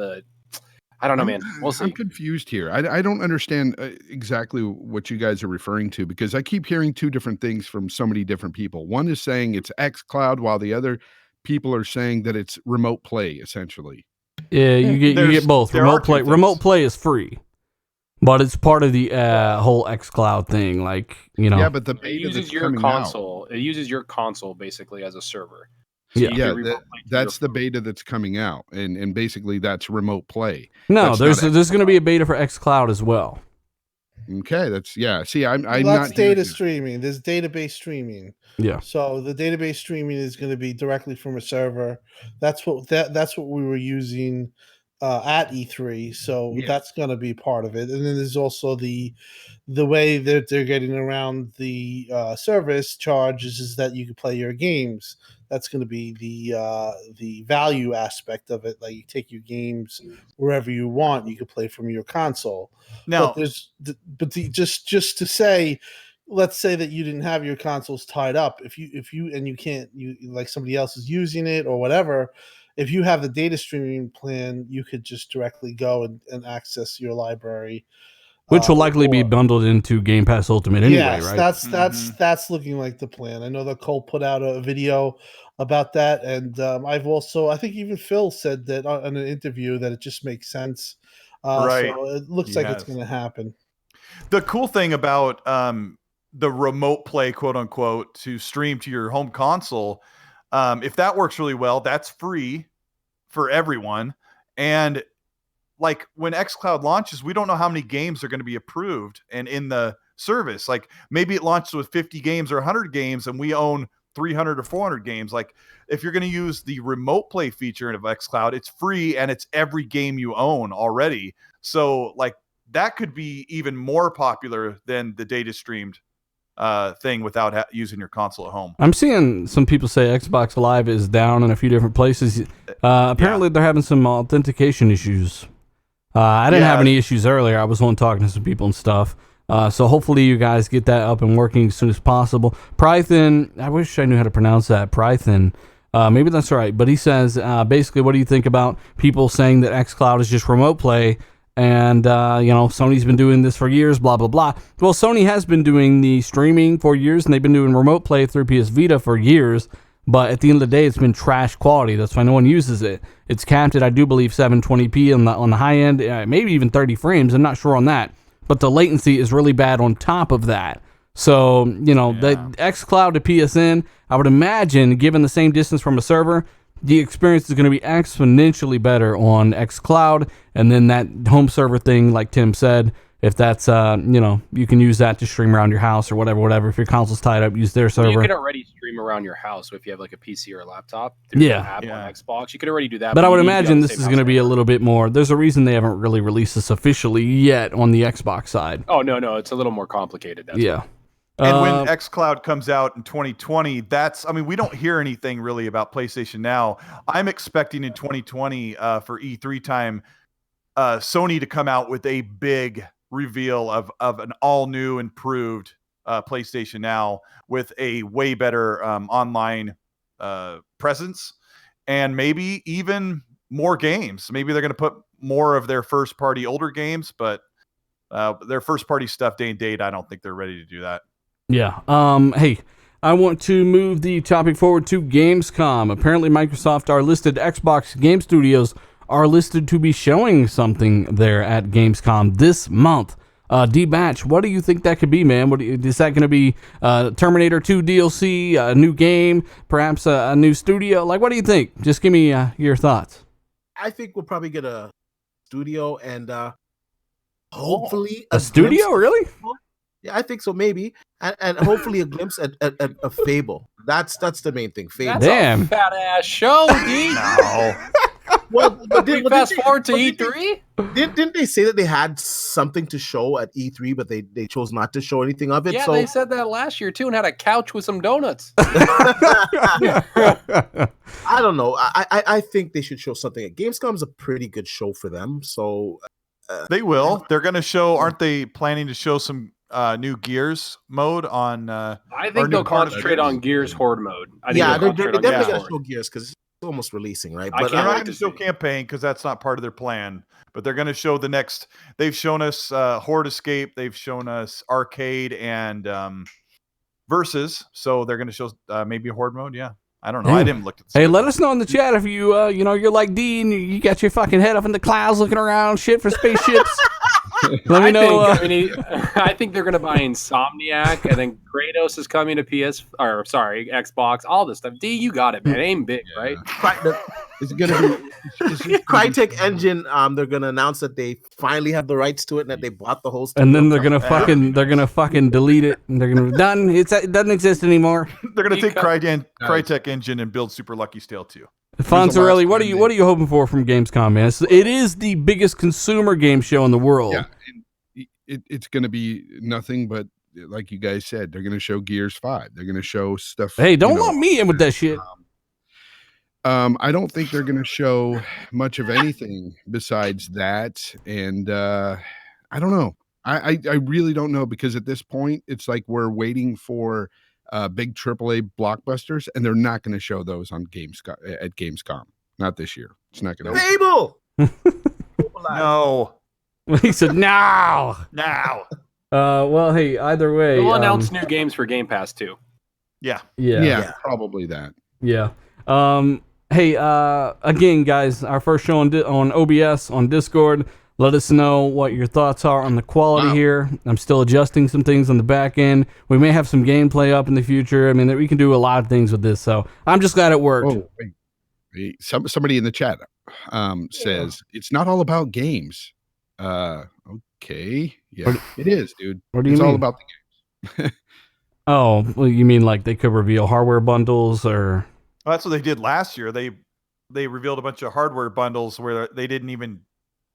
I don't know, man. We'll see. I'm confused here. I don't understand exactly what you guys are referring to, because I keep hearing two different things from so many different people. One is saying it's XCloud, while the other people are saying that it's remote play, essentially. Yeah, you get both. there are two things. Remote play is free, but it's part of the whole XCloud thing. Like, Yeah, but the It beta uses that's your coming console. It uses your console basically as a server. So Yeah. you Yeah, can remote play to that's your the beta that's coming out, and basically that's remote play. no, That's not there's going to be a beta for XCloud as well. Okay, that's See, I'm That's not data hearing- streaming. There's database streaming. Yeah. So the database streaming is going to be directly from a server. That's what we were using at E3, so Yeah. that's going to be part of it. And then there's also the way that they're getting around the service charges is that you can play your games. That's going to be the value aspect of it. Like you take your games wherever you want, you can play from your console. Now, Just to say, let's say that you didn't have your consoles tied up. If you and you can't, you like somebody else is using it or whatever. If you have the data streaming plan, you could just directly go and access your library, Which will likely be or- bundled into Game Pass Ultimate anyway, yes, right? that's looking like the plan. I know that Cole put out a video about that, and I think even Phil said that in an interview that it just makes sense. Right. So it looks like it's Yes. going to happen. the cool thing about the remote play, quote unquote, to stream to your home console, if that works really well, that's free for everyone. And like when XCloud launches, we don't know how many games are going to be approved and in the service. Like maybe it launched with 50 games or 100 games and we own 300 or 400 games. Like if you're going to use the remote play feature of XCloud, it's free and it's every game you own already. So like that could be even more popular than the data streamed thing without using your console at home. I'm seeing some people say Xbox Live is down in a few different places. Apparently, they're having some authentication issues. I didn't have any issues earlier. I was on talking to some people and stuff. So hopefully you guys get that up and working as soon as possible. Prython, I wish I knew how to pronounce that. Prython. Maybe that's right. But he says, basically, what do you think about people saying that xCloud is just remote play? And, Sony's been doing this for years, blah, blah, blah. Well, Sony has been doing the streaming for years, and they've been doing remote play through PS Vita for years. But at the end of the day, it's been trash quality. That's why no one uses it. It's capped at, I do believe, 720p on the high end, maybe even 30 frames. I'm not sure on that. But the latency is really bad on top of that. So, the xCloud to PSN, I would imagine, given the same distance from a server, the experience is going to be exponentially better on xCloud. And then that home server thing, like Tim said, if that's, you can use that to stream around your house or whatever. If your console's tied up, use their server. You can already stream around your house if you have like a PC or a laptop. Through the app on Xbox. You could already do that. But I would imagine this is going to be a little bit more. There's a reason they haven't really released this officially yet on the Xbox side. Oh, no. It's a little more complicated. That's yeah. And when xCloud comes out in 2020, we don't hear anything really about PlayStation Now. I'm expecting in 2020 for E3 time, Sony to come out with a big reveal of an all new improved PlayStation Now with a way better online presence and maybe even more games. Maybe they're going to put more of their first party older games, but their first party stuff day and date, I don't think they're ready to do that. Yeah. Hey, I want to move the topic forward to Gamescom. Apparently, Microsoft, our listed Xbox game studios, are listed to be showing something there at Gamescom this month. D-Batch, what do you think that could be, man? Is that going to be Terminator 2 DLC, a new game, perhaps a new studio? Like, what do you think? Just give me your thoughts. I think we'll probably get a studio and hopefully a studio, really? Yeah, I think so, maybe, and hopefully a glimpse at a Fable. That's the main thing. Fable. That's Damn. a fat ass show, D. No. Well, Fast forward to E3. Didn't they say that they had something to show at E3, but they chose not to show anything of it? Yeah, so they said that last year too, and had a couch with some donuts. I don't know. I think they should show something. Gamescom's a pretty good show for them, so they will. They're going to show. Aren't they planning to show some new Gears mode on? I think they'll concentrate on Gears Horde mode. They're definitely going to show Gears because it's almost releasing, right? But they're not going to show campaign because that's not part of their plan. But they're going to show the next. They've shown us Horde Escape. They've shown us Arcade and Versus. So they're going to show maybe a Horde mode. Yeah, I don't know. I didn't look at. Hey, let us know in the chat if you you're like D and you got your fucking head up in the clouds looking around shit for spaceships. Let me know. I think they're going to buy Insomniac, and then Kratos is coming to Xbox, all this stuff. D, you got it, man. Aim big, right? It's going to be Crytek Engine. They're going to announce that they finally have the rights to it and that they bought the whole studio. And then they're going to fucking delete it. And they're going to done. It doesn't exist anymore. They're going to take Crytek Engine and build Super Lucky Tale 2. Fonzarelli, what are time you hoping for from Gamescom, man? It is the biggest consumer game show in the world. Yeah, and it's going to be nothing but, like you guys said, they're going to show Gears 5. They're going to show stuff. Hey, don't lump me in with that shit. I don't think they're going to show much of anything besides that, and I don't know. I really don't know, because at this point, it's like we're waiting for big AAA blockbusters, and they're not going to show those on Gamescom. Not this year. It's not going to. Fable. No. He said, "No." Now. Well, hey, either way, We'll announce new games for Game Pass too. Yeah. Yeah. Probably that. Yeah. Hey, again, guys, our first show on OBS on Discord. Let us know what your thoughts are on the quality here. I'm still adjusting some things on the back end. We may have some gameplay up in the future. I mean, we can do a lot of things with this, so I'm just glad it worked. Oh, wait. Somebody in the chat says it's not all about games. Okay. Yeah, it is, dude. What do you it's mean? all about the games. Oh, well, you mean like they could reveal hardware bundles or... Well, that's what they did last year. They revealed a bunch of hardware bundles where they didn't even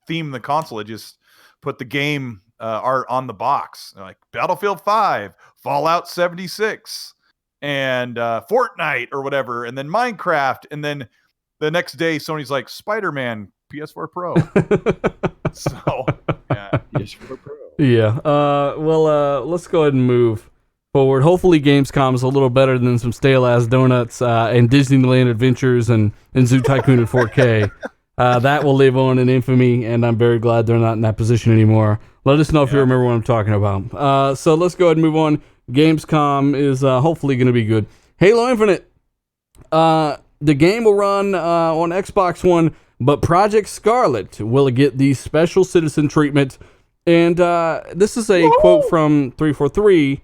theme the console. They just put the game art on the box. They're like Battlefield 5, Fallout 76, and Fortnite or whatever, and then Minecraft, and then the next day Sony's like Spider-Man PS4 Pro. So yeah, PS4 Pro. Yeah. Well, let's go ahead and move forward. Hopefully Gamescom is a little better than some stale-ass donuts and Disneyland Adventures and Zoo Tycoon in 4K. That will live on in infamy, and I'm very glad they're not in that position anymore. Let us know if you remember what I'm talking about. So let's go ahead and move on. Gamescom is hopefully going to be good. Halo Infinite. The game will run on Xbox One, but Project Scarlett will get the special citizen treatment. And this is a quote from 343.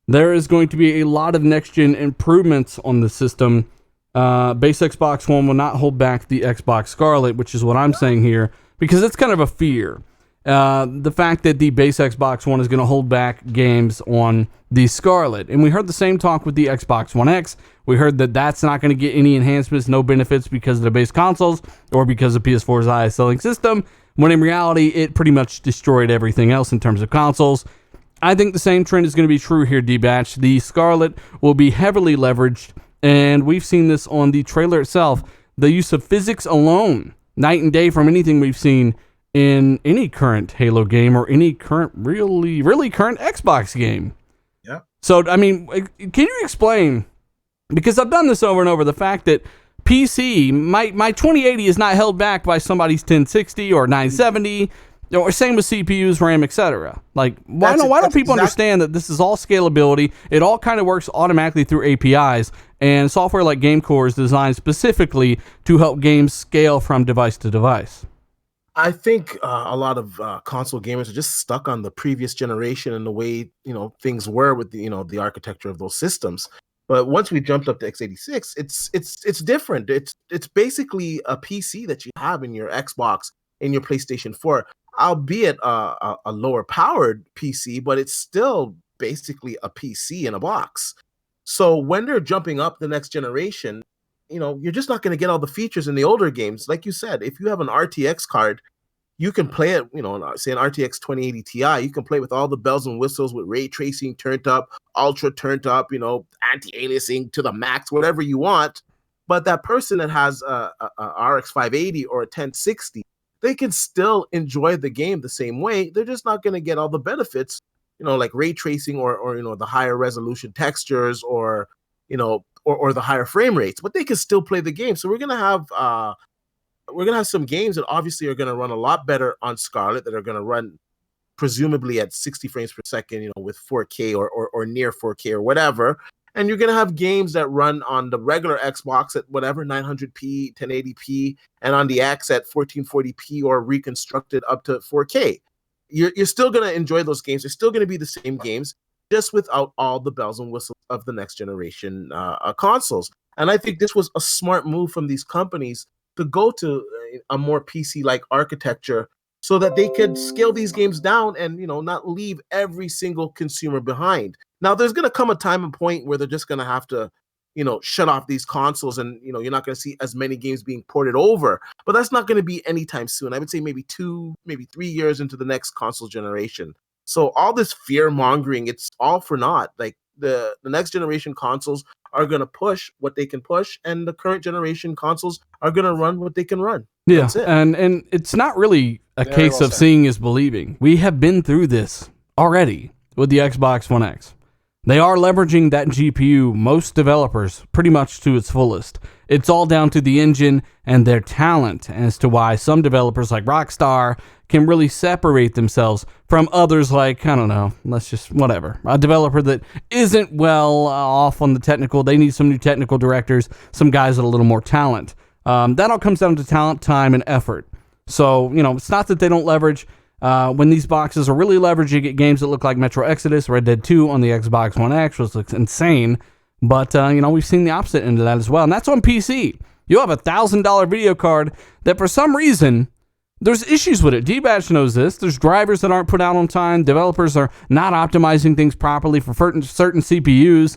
There is going to be a lot of next-gen improvements on the system. Base Xbox One will not hold back the Xbox Scarlett, which is what I'm saying here, because it's kind of a fear. The fact that the base Xbox One is going to hold back games on the Scarlett. And we heard the same talk with the Xbox One X. We heard that that's not going to get any enhancements, no benefits because of the base consoles or because of PS4's highest selling system, when in reality, it pretty much destroyed everything else in terms of consoles. I think the same trend is going to be true here, D-Batch. The Scarlett will be heavily leveraged, and we've seen this on the trailer itself. The use of physics alone, night and day from anything we've seen in any current Halo game or any current, really current Xbox game. Yeah. So, I mean, can you explain, because I've done this over and over, the fact that PC, my 2080 is not held back by somebody's 1060 or 970, or same with CPUs, RAM, etc. Like, why don't people understand that this is all scalability? It all kind of works automatically through APIs, and software like GameCore is designed specifically to help games scale from device to device. I think a lot of console gamers are just stuck on the previous generation and the way things were with the architecture of those systems. But once we jumped up to x86, it's different. It's basically a PC that you have in your Xbox, in your PlayStation 4, albeit a lower powered PC, but it's still basically a PC in a box. So when they're jumping up the next generation, you're just not going to get all the features in the older games. Like you said, if you have an RTX card, you can play it, say an RTX 2080 Ti, you can play with all the bells and whistles with ray tracing turned up, ultra turned up, anti-aliasing to the max, whatever you want. But that person that has a RX 580 or a 1060, they can still enjoy the game the same way. They're just not going to get all the benefits, like ray tracing or the higher resolution textures or the higher frame rates, but they can still play the game. So we're going to have some games that obviously are going to run a lot better on Scarlett, that are going to run presumably at 60 frames per second, with 4K or near 4K or whatever. And you're going to have games that run on the regular Xbox at whatever, 900p, 1080p, and on the X at 1440p or reconstructed up to 4K. You're still going to enjoy those games. They're still going to be the same games, just without all the bells and whistles of the next generation consoles. And I think this was a smart move from these companies to go to a more PC-like architecture so that they could scale these games down and, not leave every single consumer behind. Now, there's going to come a time and point where they're just going to have to shut off these consoles, and you're not going to see as many games being ported over. But that's not going to be anytime soon. I would say maybe 2, maybe 3 years into the next console generation. So all this fear mongering, it's all for naught. Like the next generation consoles are going to push what they can push, and the current generation consoles are going to run what they can run. Yeah, That's it. and it's not really a Very case well of said. seeing is believing. We have been through this already with the Xbox One X. They are leveraging that GPU, most developers, pretty much to its fullest. It's all down to the engine and their talent as to why some developers like Rockstar can really separate themselves from others like, I don't know, whatever. A developer that isn't well off on the technical. They need some new technical directors, some guys with a little more talent. That all comes down to talent, time, and effort. So, it's not that they don't leverage. When these boxes are really leveraging at games that look like Metro Exodus, Red Dead 2 on the Xbox One X, which looks insane. But, we've seen the opposite end of that as well. And that's on PC. You have a $1,000 video card that for some reason, there's issues with it. D-Batch knows this. There's drivers that aren't put out on time. Developers are not optimizing things properly for certain CPUs.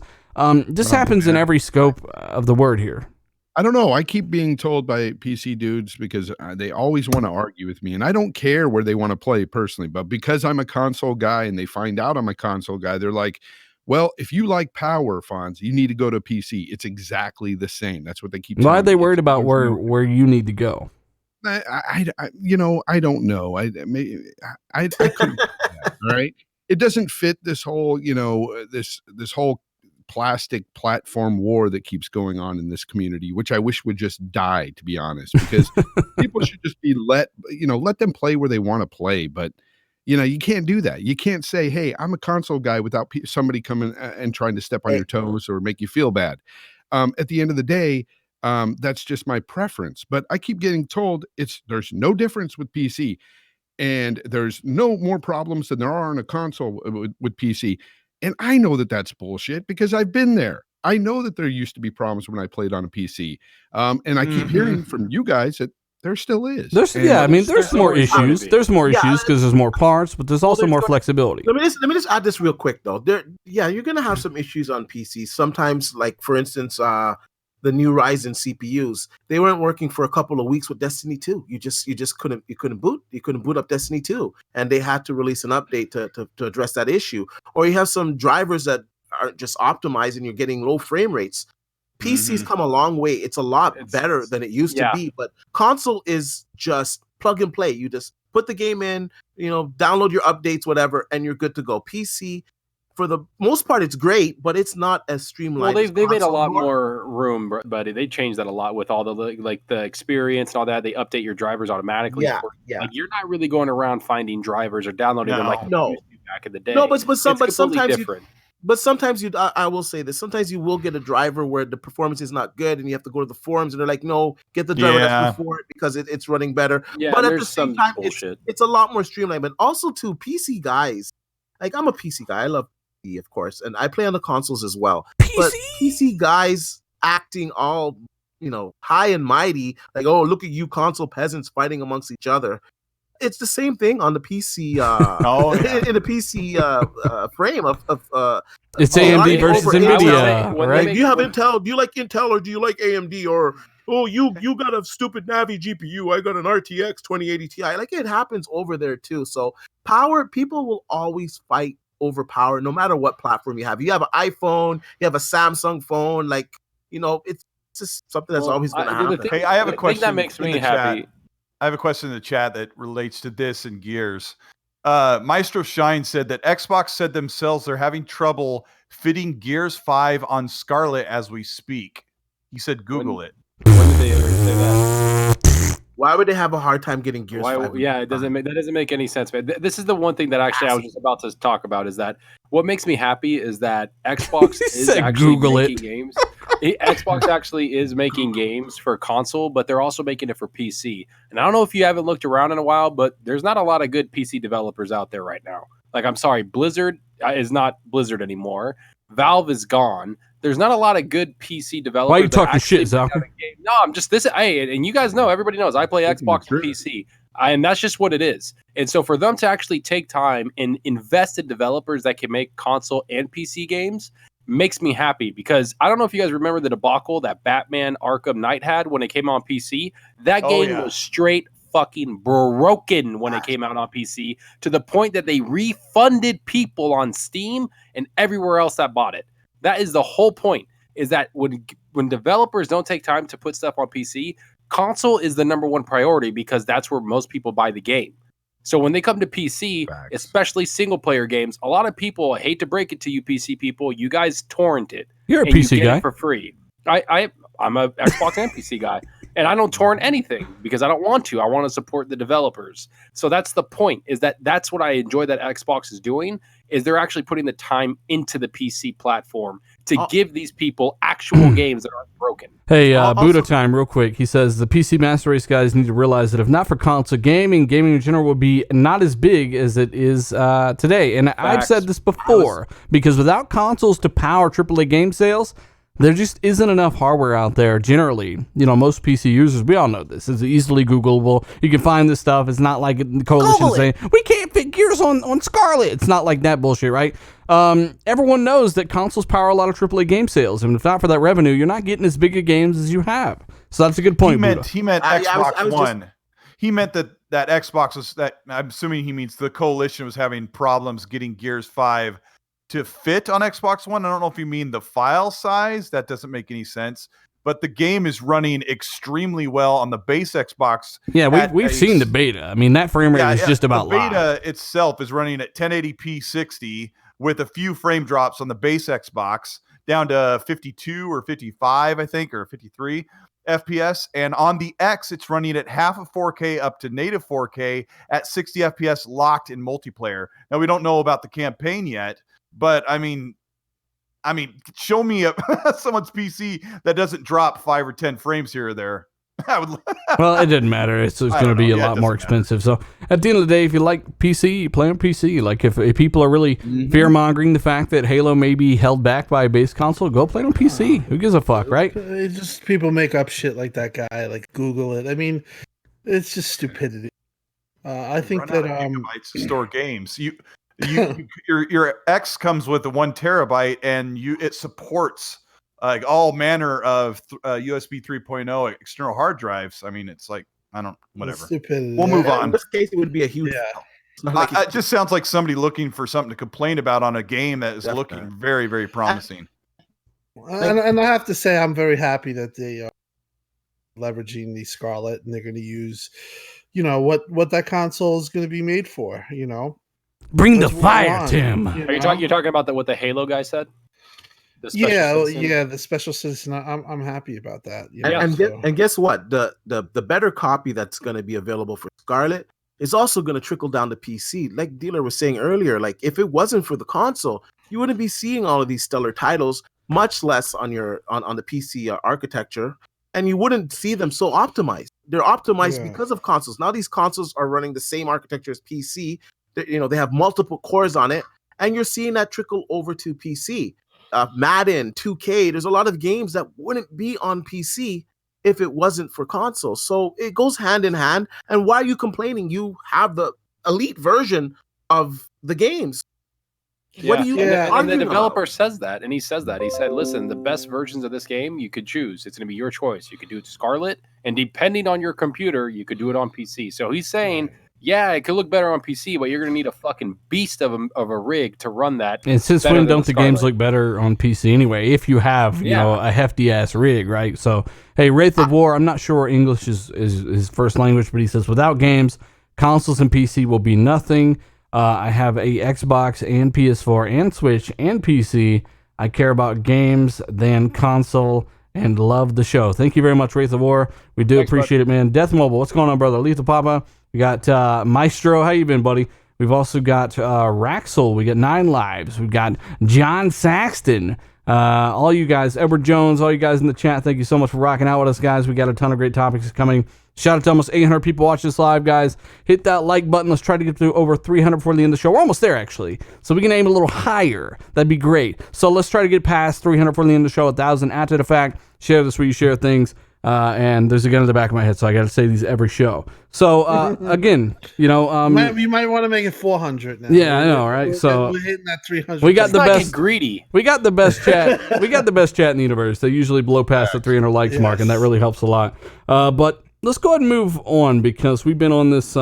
This happens in every scope of the word here. I don't know. I keep being told by PC dudes because they always want to argue with me, and I don't care where they want to play personally, but because I'm a console guy and they find out I'm a console guy, they're like, well, if you like power, Fonz, you need to go to PC. It's exactly the same. That's what they keep Why telling are they me. worried about where you need to go? I don't know. I couldn't do that, all right? It doesn't fit this whole, this whole plastic platform war that keeps going on in this community, which I wish would just die, to be honest, because people should just be let them play where they want to play. But you can't do that. You can't say, hey, I'm a console guy without somebody coming and trying to step on your toes or make you feel bad. At the end of the day, that's just my preference. But I keep getting told there's no difference with PC, and there's no more problems than there are on a console with PC. And I know that that's bullshit because I've been there. I know that there used to be problems when I played on a PC. And I keep hearing from you guys that there still is. There's more issues. There's more issues because there's more parts, but there's also more flexibility. Let me just add this real quick though. You're gonna have some issues on PC. Sometimes, like for instance, the new Ryzen CPUs, they weren't working for a couple of weeks with Destiny 2. You just couldn't boot up Destiny 2, and they had to release an update to address that issue. Or you have some drivers that aren't just optimized and you're getting low frame rates. PC's come a long way. It's a lot better than it used to be, but console is just plug and play. You just put the game in, download your updates, whatever, and you're good to go. PC, for the most part, it's great, but it's not as streamlined. Well, they've made a lot more room, buddy. They changed that a lot with all the experience and all that. They update your drivers automatically. Yeah. Like you're not really going around finding drivers or downloading them like you used to back in the day. No, but sometimes different. But sometimes I will say this. Sometimes you will get a driver where the performance is not good, and you have to go to the forums, and they're like, "No, get the driver that's before it because it's running better." Yeah, but at the same time, it's a lot more streamlined. But also, too, PC guys, like I'm a PC guy. I love PC, of course, and I play on the consoles as well. But PC guys acting all high and mighty, like, "Oh, look at you, console peasants fighting amongst each other." It's the same thing on the PC. In the PC frame of it's AMD versus NVIDIA, right? Do you have Intel? Do you like Intel or do you like AMD? Or you got a stupid Navi GPU. I got an RTX 2080 Ti. Like it happens over there too. So power, people will always fight over power, no matter what platform you have. You have an iPhone, you have a Samsung phone. Like it's just something that's always going to happen. Hey, I have a question. That makes me happy. I have a question in the chat that relates to this and Gears. Maestro Shine said that Xbox said themselves they're having trouble fitting Gears 5 on Scarlett as we speak. He said Google it. When did they ever say that? Why would they have a hard time getting Gears 5? Yeah, that doesn't make any sense. Man. This is the one thing that actually I was just about to talk about is that what makes me happy is that Xbox is actually making games. Xbox actually is making games for console, but they're also making it for PC. And I don't know if you haven't looked around in a while, but there's not a lot of good PC developers out there right now. Like, I'm sorry, Blizzard is not Blizzard anymore. Valve is gone. There's not a lot of good PC developers. Why are you talking shit, Zach? No, I'm just this. Hey, and you guys know, everybody knows I play Xbox and PC. And that's just what it is. And so for them to actually take time and invest in developers that can make console and PC games, makes me happy because I don't know if you guys remember the debacle that Batman Arkham Knight had when it came out on PC. That game was straight fucking broken when it came out on PC, to the point that they refunded people on Steam and everywhere else that bought it. That is the whole point, is that when developers don't take time to put stuff on PC, console is the number one priority because that's where most people buy the game. So when they come to PC, especially single player games, a lot of people, I hate to break it to you PC people, you guys torrent it. You're a PC guy. It for free. I'm a Xbox and PC guy, and I don't torrent anything because I don't want to. I want to support the developers. So that's the point, is that's what I enjoy that Xbox is doing, is they're actually putting the time into the PC platform to give these people actual games that aren't broken. Hey, Buddha time, real quick. He says the PC Master Race guys need to realize that if not for console gaming in general will be not as big as it is today. And I've said this before, because without consoles to power AAA game sales, there just isn't enough hardware out there generally. You know, most PC users, we all know this. It's easily Googleable. You can find this stuff. It's not like the coalition saying, we can't fit gears on Scarlett. It's not like that bullshit, right? Everyone knows that consoles power a lot of AAA game sales. And if not for that revenue, you're not getting as big of games as you have. So that's a good point. He meant Xbox One. He meant that Xbox was, that I'm assuming he means the coalition was having problems getting Gears 5 to fit on Xbox One. I don't know if you mean the file size. That doesn't make any sense. But the game is running extremely well on the base Xbox. Yeah, we've seen the beta. I mean, that frame rate is just about live. The beta itself is running at 1080p 60 with a few frame drops on the base Xbox down to 52 or 55, I think, or 53 FPS. And on the X, it's running at half of 4K up to native 4K at 60 FPS locked in multiplayer. Now, we don't know about the campaign yet, but I mean, show me someone's PC that doesn't drop 5 or 10 frames here or there. Well, it didn't matter. It's going to be a lot more expensive. So at the end of the day, if you like PC, you play on PC. Like if people are really fear-mongering the fact that Halo may be held back by a base console, go play it on PC. Who gives a fuck, right? It's just people make up shit like that guy, like Google it. I mean, it's just stupidity. I think that gigabytes to store games. Your X comes with a 1 terabyte, and it supports like all manner of USB 3.0 external hard drives. I mean, it's like, whatever. We'll move on. In this case, it would be a huge. It just sounds like somebody looking for something to complain about on a game that is looking very, very promising. And I have to say, I'm very happy that they are leveraging the Scarlett, and they're going to use, what that console is going to be made for. Bring the fire, Tim. Are you talking about what the Halo guy said? The special citizen. I'm happy about that. And guess what? The better copy that's going to be available for Scarlett is also going to trickle down to PC. Like Dealer was saying earlier, like if it wasn't for the console, you wouldn't be seeing all of these stellar titles, much less on the PC architecture, and you wouldn't see them so optimized. They're optimized because of consoles. Now these consoles are running the same architecture as PC. They have multiple cores on it, and you're seeing that trickle over to PC. Madden, 2K, there's a lot of games that wouldn't be on PC if it wasn't for consoles. So it goes hand in hand. And why are you complaining? You have the elite version of the games. What do you? And the developer says that, and he says that. He said, "Listen, the best versions of this game you could choose. It's going to be your choice. You could do it Scarlett, and depending on your computer, you could do it on PC." So he's saying, yeah, it could look better on PC, but you're going to need a fucking beast of a rig to run that. And since when don't the games look better on PC anyway, if you have, a hefty-ass rig, right? So, hey, Wraith of War, I'm not sure English is his first language, but he says, without games, consoles and PC will be nothing. I have a Xbox and PS4 and Switch and PC. I care about games than console and love the show. Thank you very much, Wraith of War. We do appreciate it, man. Death Mobile, what's going on, brother? Lethal Papa. We got Maestro. How you been, buddy? We've also got Raxel. We got 9 Lives. We've got John Saxton. All you guys, Edward Jones, all you guys in the chat, thank you so much for rocking out with us, guys. We got a ton of great topics coming. Shout out to almost 800 people watching this live, guys. Hit that like button. Let's try to get to over 300 before the end of the show. We're almost there, actually. So we can aim a little higher. That'd be great. So let's try to get past 300 before the end of the show. 1,000 after the fact. Share this where you share things. And there's a gun in the back of my head, so I got to say these every show. So again, you might want to make it 400 now. Yeah, I know, right? So we're hitting that 300. we got the best. Greedy. We got the best chat. We got the best chat in the universe. They usually blow past the 300 likes mark, and that really helps a lot. But let's go ahead and move on because we've been on this,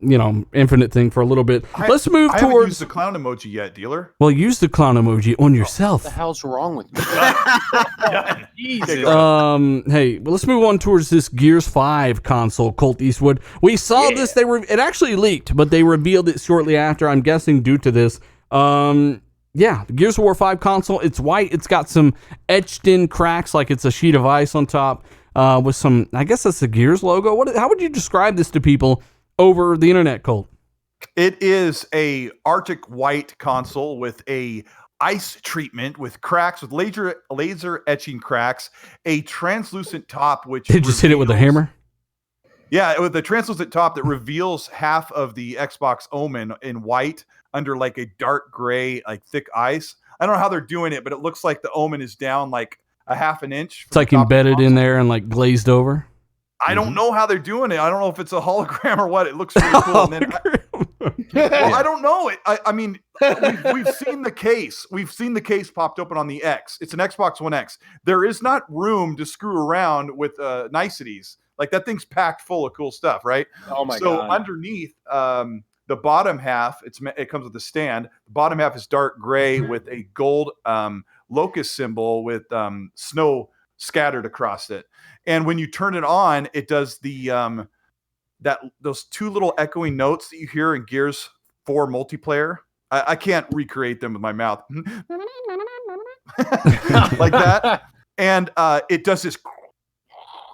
infinite thing for a little bit. Let's move I haven't towards used the clown emoji yet, dealer. Well, use the clown emoji on yourself. What the hell's wrong with you? Jesus. Hey, well, let's move on towards this Gears 5 console, Colt Eastwood. We saw this. It actually leaked, but they revealed it shortly after. I'm guessing due to this. The Gears of War 5 console. It's white. It's got some etched in cracks, like it's a sheet of ice on top, with some. I guess that's the Gears logo. How would you describe this to people over the internet, Colt? It is a Arctic white console with a ice treatment with cracks, with laser etching cracks, a translucent top which They just hit it with a hammer. Yeah, with the translucent top that reveals half of the Xbox Omen in white under like a dark gray, like thick ice. I don't know how they're doing it, but it looks like the Omen is down like a half an inch. It's like embedded in there and like glazed over. I don't know how they're doing it. I don't know if it's a hologram or what. It looks really cool. And then I don't know. I mean, we've seen the case. We've seen the case popped open on the X. It's an Xbox One X. There is not room to screw around with niceties. Like that thing's packed full of cool stuff, right? Oh my god! So underneath, the bottom half, it comes with a stand. The bottom half is dark gray with a gold locust symbol with snow scattered across it. And when you turn it on, it does the those two little echoing notes that you hear in Gears 4 multiplayer. I can't recreate them with my mouth. Like that. And it does this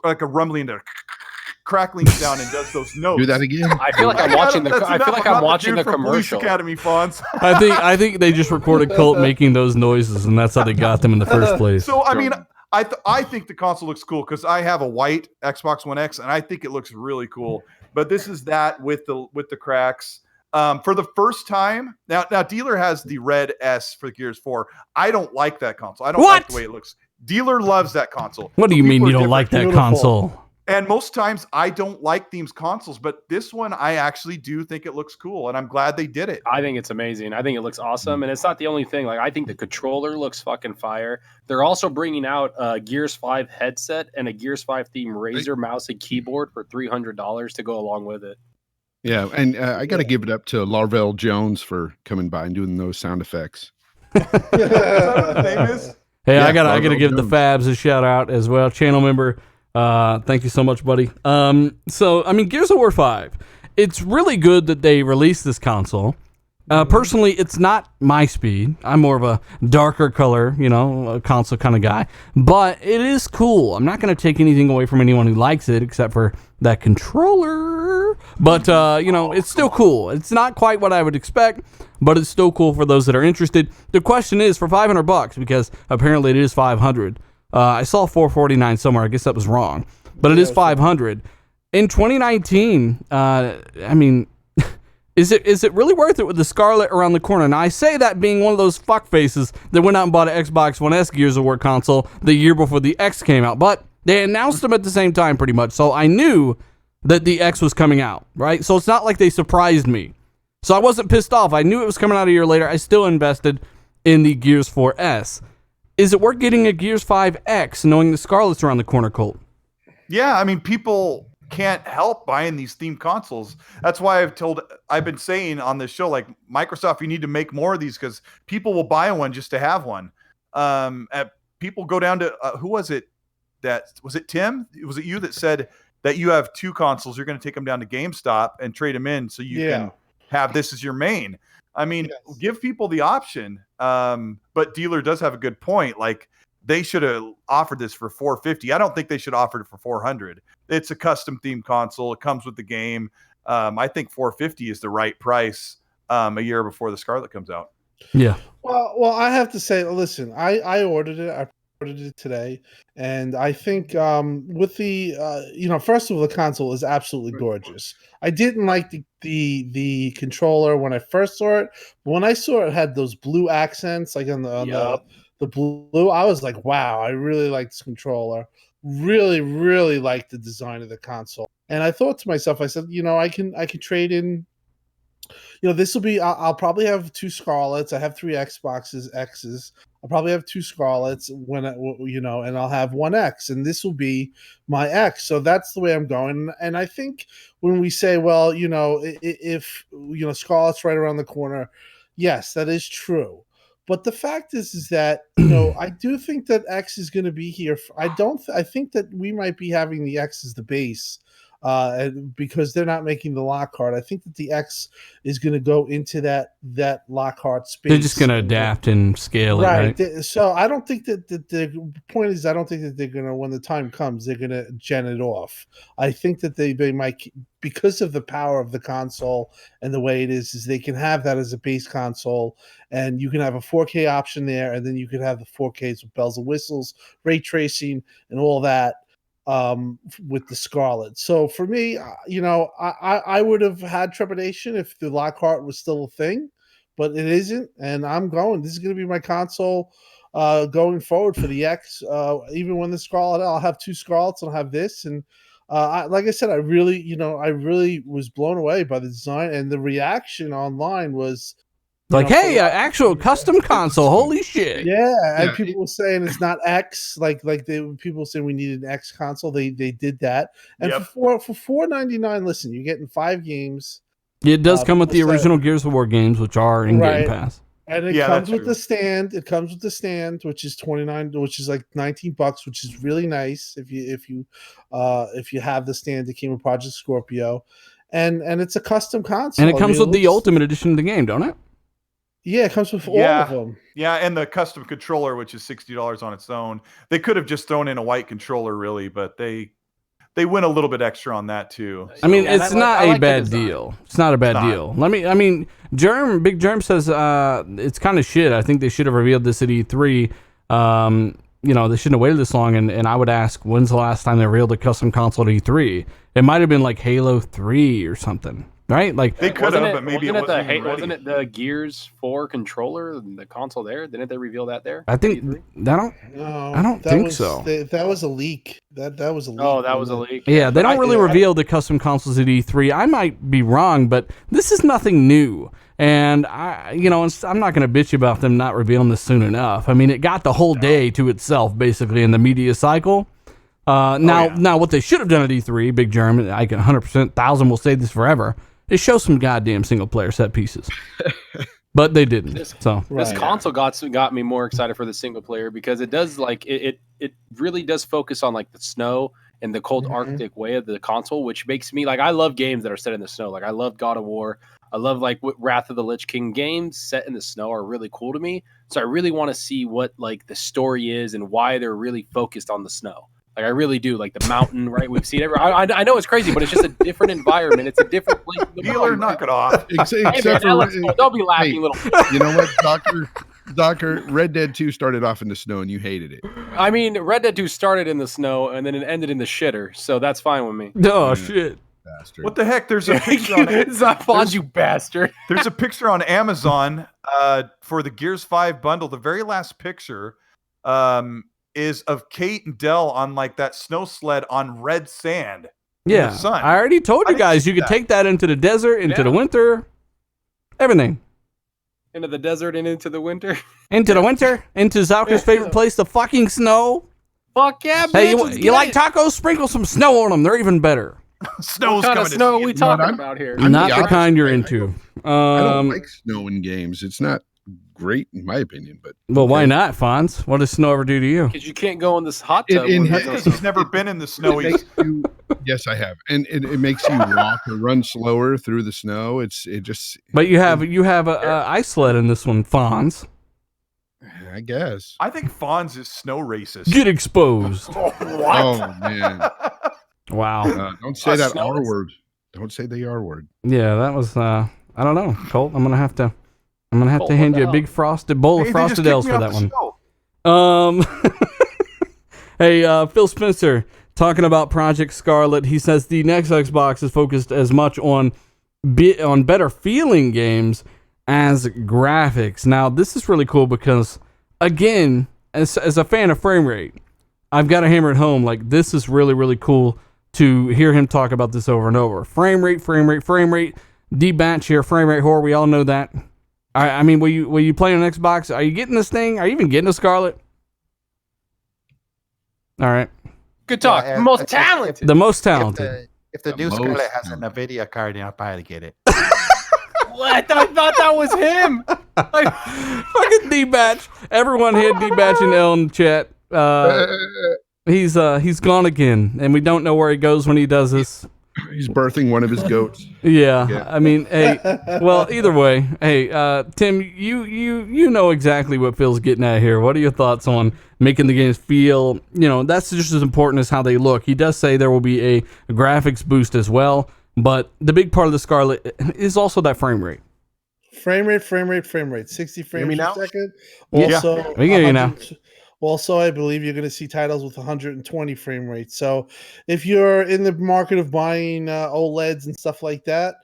like a rumbling, crackling sound, and does those notes. Do that again. I feel like I'm watching the. I feel like I'm watching the commercial. Police Academy fonts. I think they just recorded Colt making those noises, and that's how they got them in the first place. So I mean, I think the console looks cool because I have a white Xbox One X, and I think it looks really cool. But this is that with the cracks. For the first time, now Dealer has the red S for Gears 4. I don't like that console. I don't like the way it looks. Dealer loves that console. What do you mean you don't like that console? And most times I don't like these consoles, but this one I actually do think it looks cool, and I'm glad they did it. I think it's amazing. I think it looks awesome, and it's not the only thing. Like I think the controller looks fucking fire. They're also bringing out a Gears 5 headset and a Gears 5 theme Razer mouse and keyboard for $300 to go along with it. Yeah, and I got to give it up to Larvell Jones for coming by and doing those sound effects. Is that what the name is? Hey, Yeah, I gotta Larvell give the Jones. Fabs a shout out as well, channel member. Thank you so much, buddy. So I mean, Gears of War 5. It's really good that they released this console. Personally, it's not my speed. I'm more of a darker color, a console kind of guy. But it is cool. I'm not going to take anything away from anyone who likes it, except for that controller. But, it's still cool. It's not quite what I would expect, but it's still cool for those that are interested. The question is, for $500, because apparently it is $500. I saw $449 somewhere. I guess that was wrong. But it is $500. In 2019, I mean... Is it really worth it with the Scarlett around the corner? Now, I say that being one of those fuck faces that went out and bought an Xbox One S Gears of War console the year before the X came out. But they announced them at the same time pretty much. So I knew that the X was coming out, right? So it's not like they surprised me. So I wasn't pissed off. I knew it was coming out a year later. I still invested in the Gears 4S. Is it worth getting a Gears 5X knowing the Scarlett's around the corner, Colt? Yeah, I mean, people can't help buying these themed consoles. That's why I've been saying on this show, like, Microsoft, you need to make more of these because people will buy one just to have one. People go down to who was it? Was it Tim? Was it you that said that you have two consoles? You're going to take them down to GameStop and trade them in so you can have this as your main. I mean, give people the option. But Dealer does have a good point. Like, they should have offered this for $450. I don't think they should have offered it for $400. It's a custom themed console. It comes with the game. I think $450 is the right price a year before the Scarlett comes out. Yeah. Well, I have to say, listen, I ordered it. I ordered it today, and I think with the first of all, the console is absolutely gorgeous. I didn't like the controller when I first saw it. But when I saw it had those blue accents, like on the blue, I was like, wow, I really like this controller. really, really like the design of the console. And I thought to myself, I said, I can trade in. This will be. I'll probably have 2 Scarletts. I have 3 Xboxes X's. I'll probably have 2 Scarletts and I'll have 1 X, and this will be my X. So that's the way I'm going. And I think when we say, well, if Scarlett's right around the corner, yes, that is true. But the fact is that I do think that X is going to be here. I think that we might be having the X as the base. Because they're not making the Lockhart. I think that the X is going to go into that Lockhart space. They're just going to adapt and scale it, right? So I don't think that the point is, I don't think that they're going to, when the time comes, they're going to gen it off. I think that they might, because of the power of the console and the way it is they can have that as a base console, and you can have a 4K option there, and then you can have the 4Ks with bells and whistles, ray tracing, and all that. With the Scarlett. So for me, I would have had trepidation if the Lockhart was still a thing, but it isn't. And this is going to be my console going forward for the X. Even when the Scarlett, I'll have 2 Scarletts, I'll have this. And like I said, I really was blown away by the design, and the reaction online was, like, hey, actual custom console, holy shit. Yeah, and people were saying it's not X, people saying we need an X console. They did that. And for $4.99, listen, you're getting 5 games. It does come with the original Gears of War games, which are in Game Pass. And it comes with the stand. It comes with the stand, which is which is like $19, which is really nice if you have the stand that came with Project Scorpio. And it's a custom console. And it comes with the Ultimate Edition of the game, don't it? Yeah, it comes with all of them. Yeah, and the custom controller, which is $60 on its own. They could have just thrown in a white controller, really, but they went a little bit extra on that too. So. I mean, it's not a bad deal. It's not a bad deal. Big Germ says it's kind of shit. I think they should have revealed this at E3. They shouldn't have waited this long. And I would ask, when's the last time they revealed a custom console at E3? It might have been like Halo 3 or something. Right? Like they could have, but maybe wasn't it the Gears 4 controller, the console there? Didn't they reveal that there? I think I don't think so. That was a leak. That was a leak. Oh, that was a leak. Yeah, they don't really reveal the custom consoles at E3. I might be wrong, but this is nothing new. And I'm not going to bitch about them not revealing this soon enough. I mean, it got the whole day to itself, basically, in the media cycle. Now, what they should have done at E3, Big Germ, I can 100%, 1,000 will say this forever, is show some goddamn single-player set pieces. But they didn't. This console got me more excited for the single-player because it does, it really does focus on, the snow and the cold Arctic way of the console, which makes me, I love games that are set in the snow. I love God of War. I love, Wrath of the Lich King games set in the snow are really cool to me. So I really want to see what, the story is and why they're really focused on the snow. I really do, the mountain, right? We've seen it. I know it's crazy, but it's just a different environment. It's a different place. Dealer, knock it off. Don't be laughing, little. You know what, Doctor? Red Dead 2 started off in the snow, and you hated it. I mean, Red Dead 2 started in the snow, and then it ended in the shitter. So that's fine with me. Oh shit! Bastard. What the heck? There's a picture on it's not fun, you bastard. There's a picture on Amazon for the Gears 5 bundle. The very last picture is of Kate and Dell on that snow sled on red sand. Yeah, I already told you guys you could take that into the desert, into the winter, everything. Into the desert and into the winter. Into the winter, into Zalker's favorite place, the fucking snow. Fuck yeah, bitch. Hey, you like tacos? Sprinkle some snow on them. They're even better. Snow's what kind coming. Of snow are we talking about here? Not the kind you're into. I don't like snow in games. It's not great in my opinion, but why not, Fonz? What does snow ever do to you? Because you can't go in this hot tub. Because he's never been in the snow. Yes, I have, and it makes you walk or run slower through the snow. But you have a ice sled in this one, Fonz. I guess. I think Fonz is snow racist. Get exposed. What? Oh man! Wow! Don't say that R word. Don't say the R word. Yeah, that was. I don't know, Colt. I'm gonna have to hand you a big bowl of frosted L's for that one. Hey, Phil Spencer talking about Project Scarlett. He says the next Xbox is focused as much on better feeling games as graphics. Now, this is really cool because, again, as a fan of frame rate, I've got to hammer it home. Like, this is really, really cool to hear him talk about this over and over. Frame rate, D-batch here, frame rate whore. We all know that. I mean, will you play on Xbox? Are you getting this thing? Are you even getting a Scarlett? All right. Good talk. Yeah, Most talented. The most talented. If the new Scarlett has a NVIDIA card, I'll probably get it. What? I thought that was him. Fucking D-batch. Everyone hit D-batch and L in the chat. He's gone again, and we don't know where he goes when he does this. He's birthing one of his goats. Yeah. I mean, hey, well, either way, hey, Tim, you know exactly what Phil's getting at here. What are your thoughts on making the games feel, that's just as important as how they look. He does say there will be a graphics boost as well, but the big part of the Scarlett is also that frame rate. Frame rate, 60 frames per second. Yeah. Also, we get you now. Also, I believe you're going to see titles with 120 frame rate. So if you're in the market of buying OLEDs and stuff like that,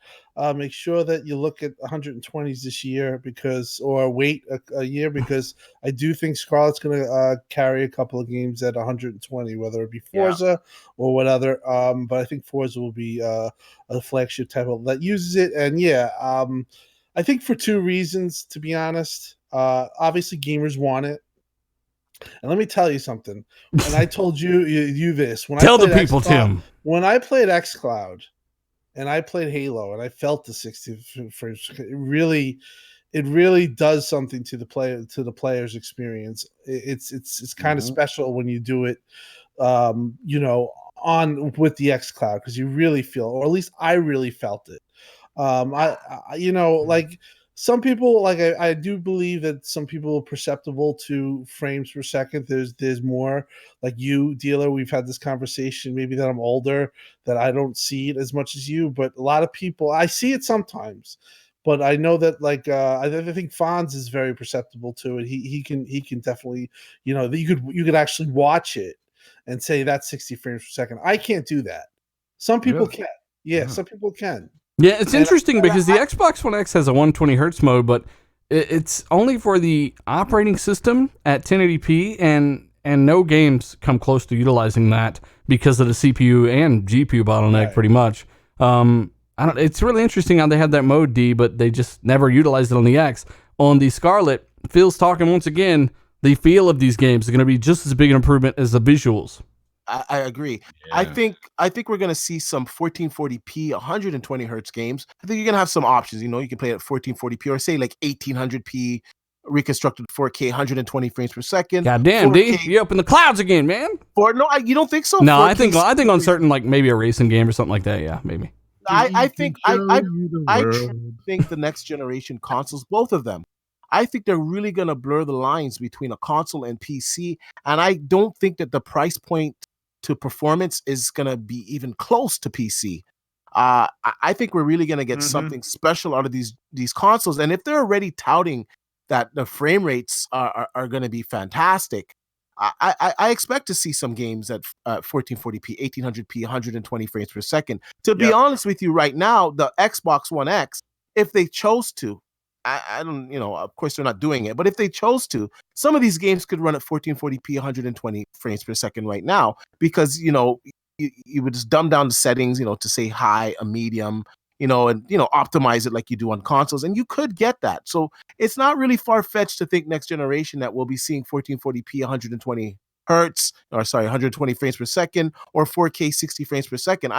make sure that you look at 120s this year or wait a year, because I do think Scarlett's going to carry a couple of games at 120, whether it be Forza or what other. But I think Forza will be a flagship title that uses it. And I think for two reasons, to be honest. Obviously, gamers want it. And let me tell you something. When I told you this, when tell the people, Tim. When I played XCloud and I played Halo and I felt the 60 frames, it really does something to the player's experience. It's kind of special when you do it, on with the XCloud, because you really feel, or at least I really felt it. Like some people, like I do believe that some people are perceptible to frames per second. There's more, like you, dealer. We've had this conversation. Maybe that I'm older, that I don't see it as much as you, but a lot of people, I see it sometimes. But I know that, like, I think Fonz is very perceptible to it. He can definitely, you could actually watch it and say that's 60 frames per second. I can't do that. Some people can. Yeah, some people can. Yeah, it's interesting because the Xbox One X has a 120 hertz mode, but it's only for the operating system at 1080p, and no games come close to utilizing that because of the CPU and GPU bottleneck, pretty much. It's really interesting how they had that mode D, but they just never utilized it on the X. On the Scarlett, Phil's talking once again, the feel of these games is going to be just as big an improvement as the visuals. I agree. Yeah. I think we're gonna see some 1440p, 120 hertz games. I think you're gonna have some options. You can play at 1440p or say like 1800p reconstructed 4K, 120 frames per second. God damn, D, you up in the clouds again, man. You don't think so? No, I think on certain, like maybe a racing game or something like that. Yeah, maybe. I think the next generation consoles, both of them, I think they're really going to blur the lines between a console and PC. And I don't think that the price point to performance is going to be even close to PC. I think we're really going to get something special out of these consoles. And if they're already touting that the frame rates are going to be fantastic, I expect to see some games at 1440p, 1800p, 120 frames per second. To be honest with you right now, the Xbox One X, if they chose to, I don't, of course they're not doing it, but if they chose to, some of these games could run at 1440p, 120 frames per second right now, because, you would just dumb down the settings, to say high, a medium, and, optimize it like you do on consoles. And you could get that. So it's not really far-fetched to think next generation that we'll be seeing 1440p, 120 120 frames per second, or 4K 60 frames per second.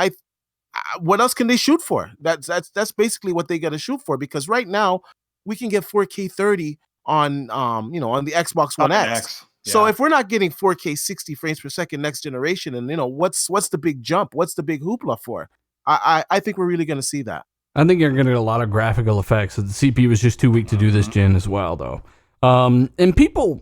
What else can they shoot for? That's basically what they got to shoot for, because right now we can get 4K 30 on on the Xbox One X. Yeah. So if we're not getting 4K 60 frames per second next generation, and what's the big jump? What's the big hoopla for? I think we're really going to see that. I think you're going to get a lot of graphical effects. The CPU was just too weak to do this gen as well, though. And people,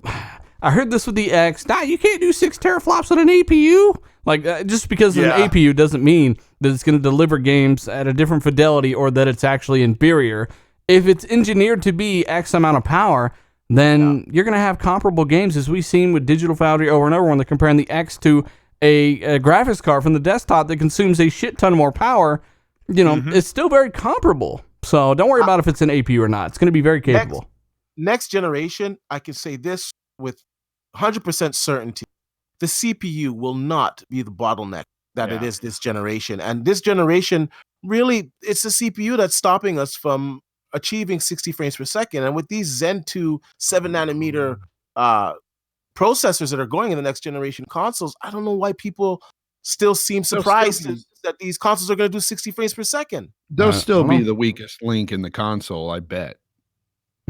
I heard this with the X. You can't do 6 teraflops on an APU. Like, just because of an APU doesn't mean that it's going to deliver games at a different fidelity or that it's actually inferior. If it's engineered to be X amount of power, then you're going to have comparable games, as we've seen with Digital Foundry over and over when they're comparing the X to a graphics card from the desktop that consumes a shit ton more power. It's still very comparable. So don't worry about if it's an APU or not. It's going to be very capable. Next generation, I can say this with 100% certainty. the CPU will not be the bottleneck that it is this generation. And this generation, really, it's the CPU that's stopping us from achieving 60 frames per second. And with these Zen 2 7-nanometer processors that are going in the next generation consoles, I don't know why people still seem surprised that these consoles are going to do 60 frames per second. They'll still be the weakest link in the console, I bet.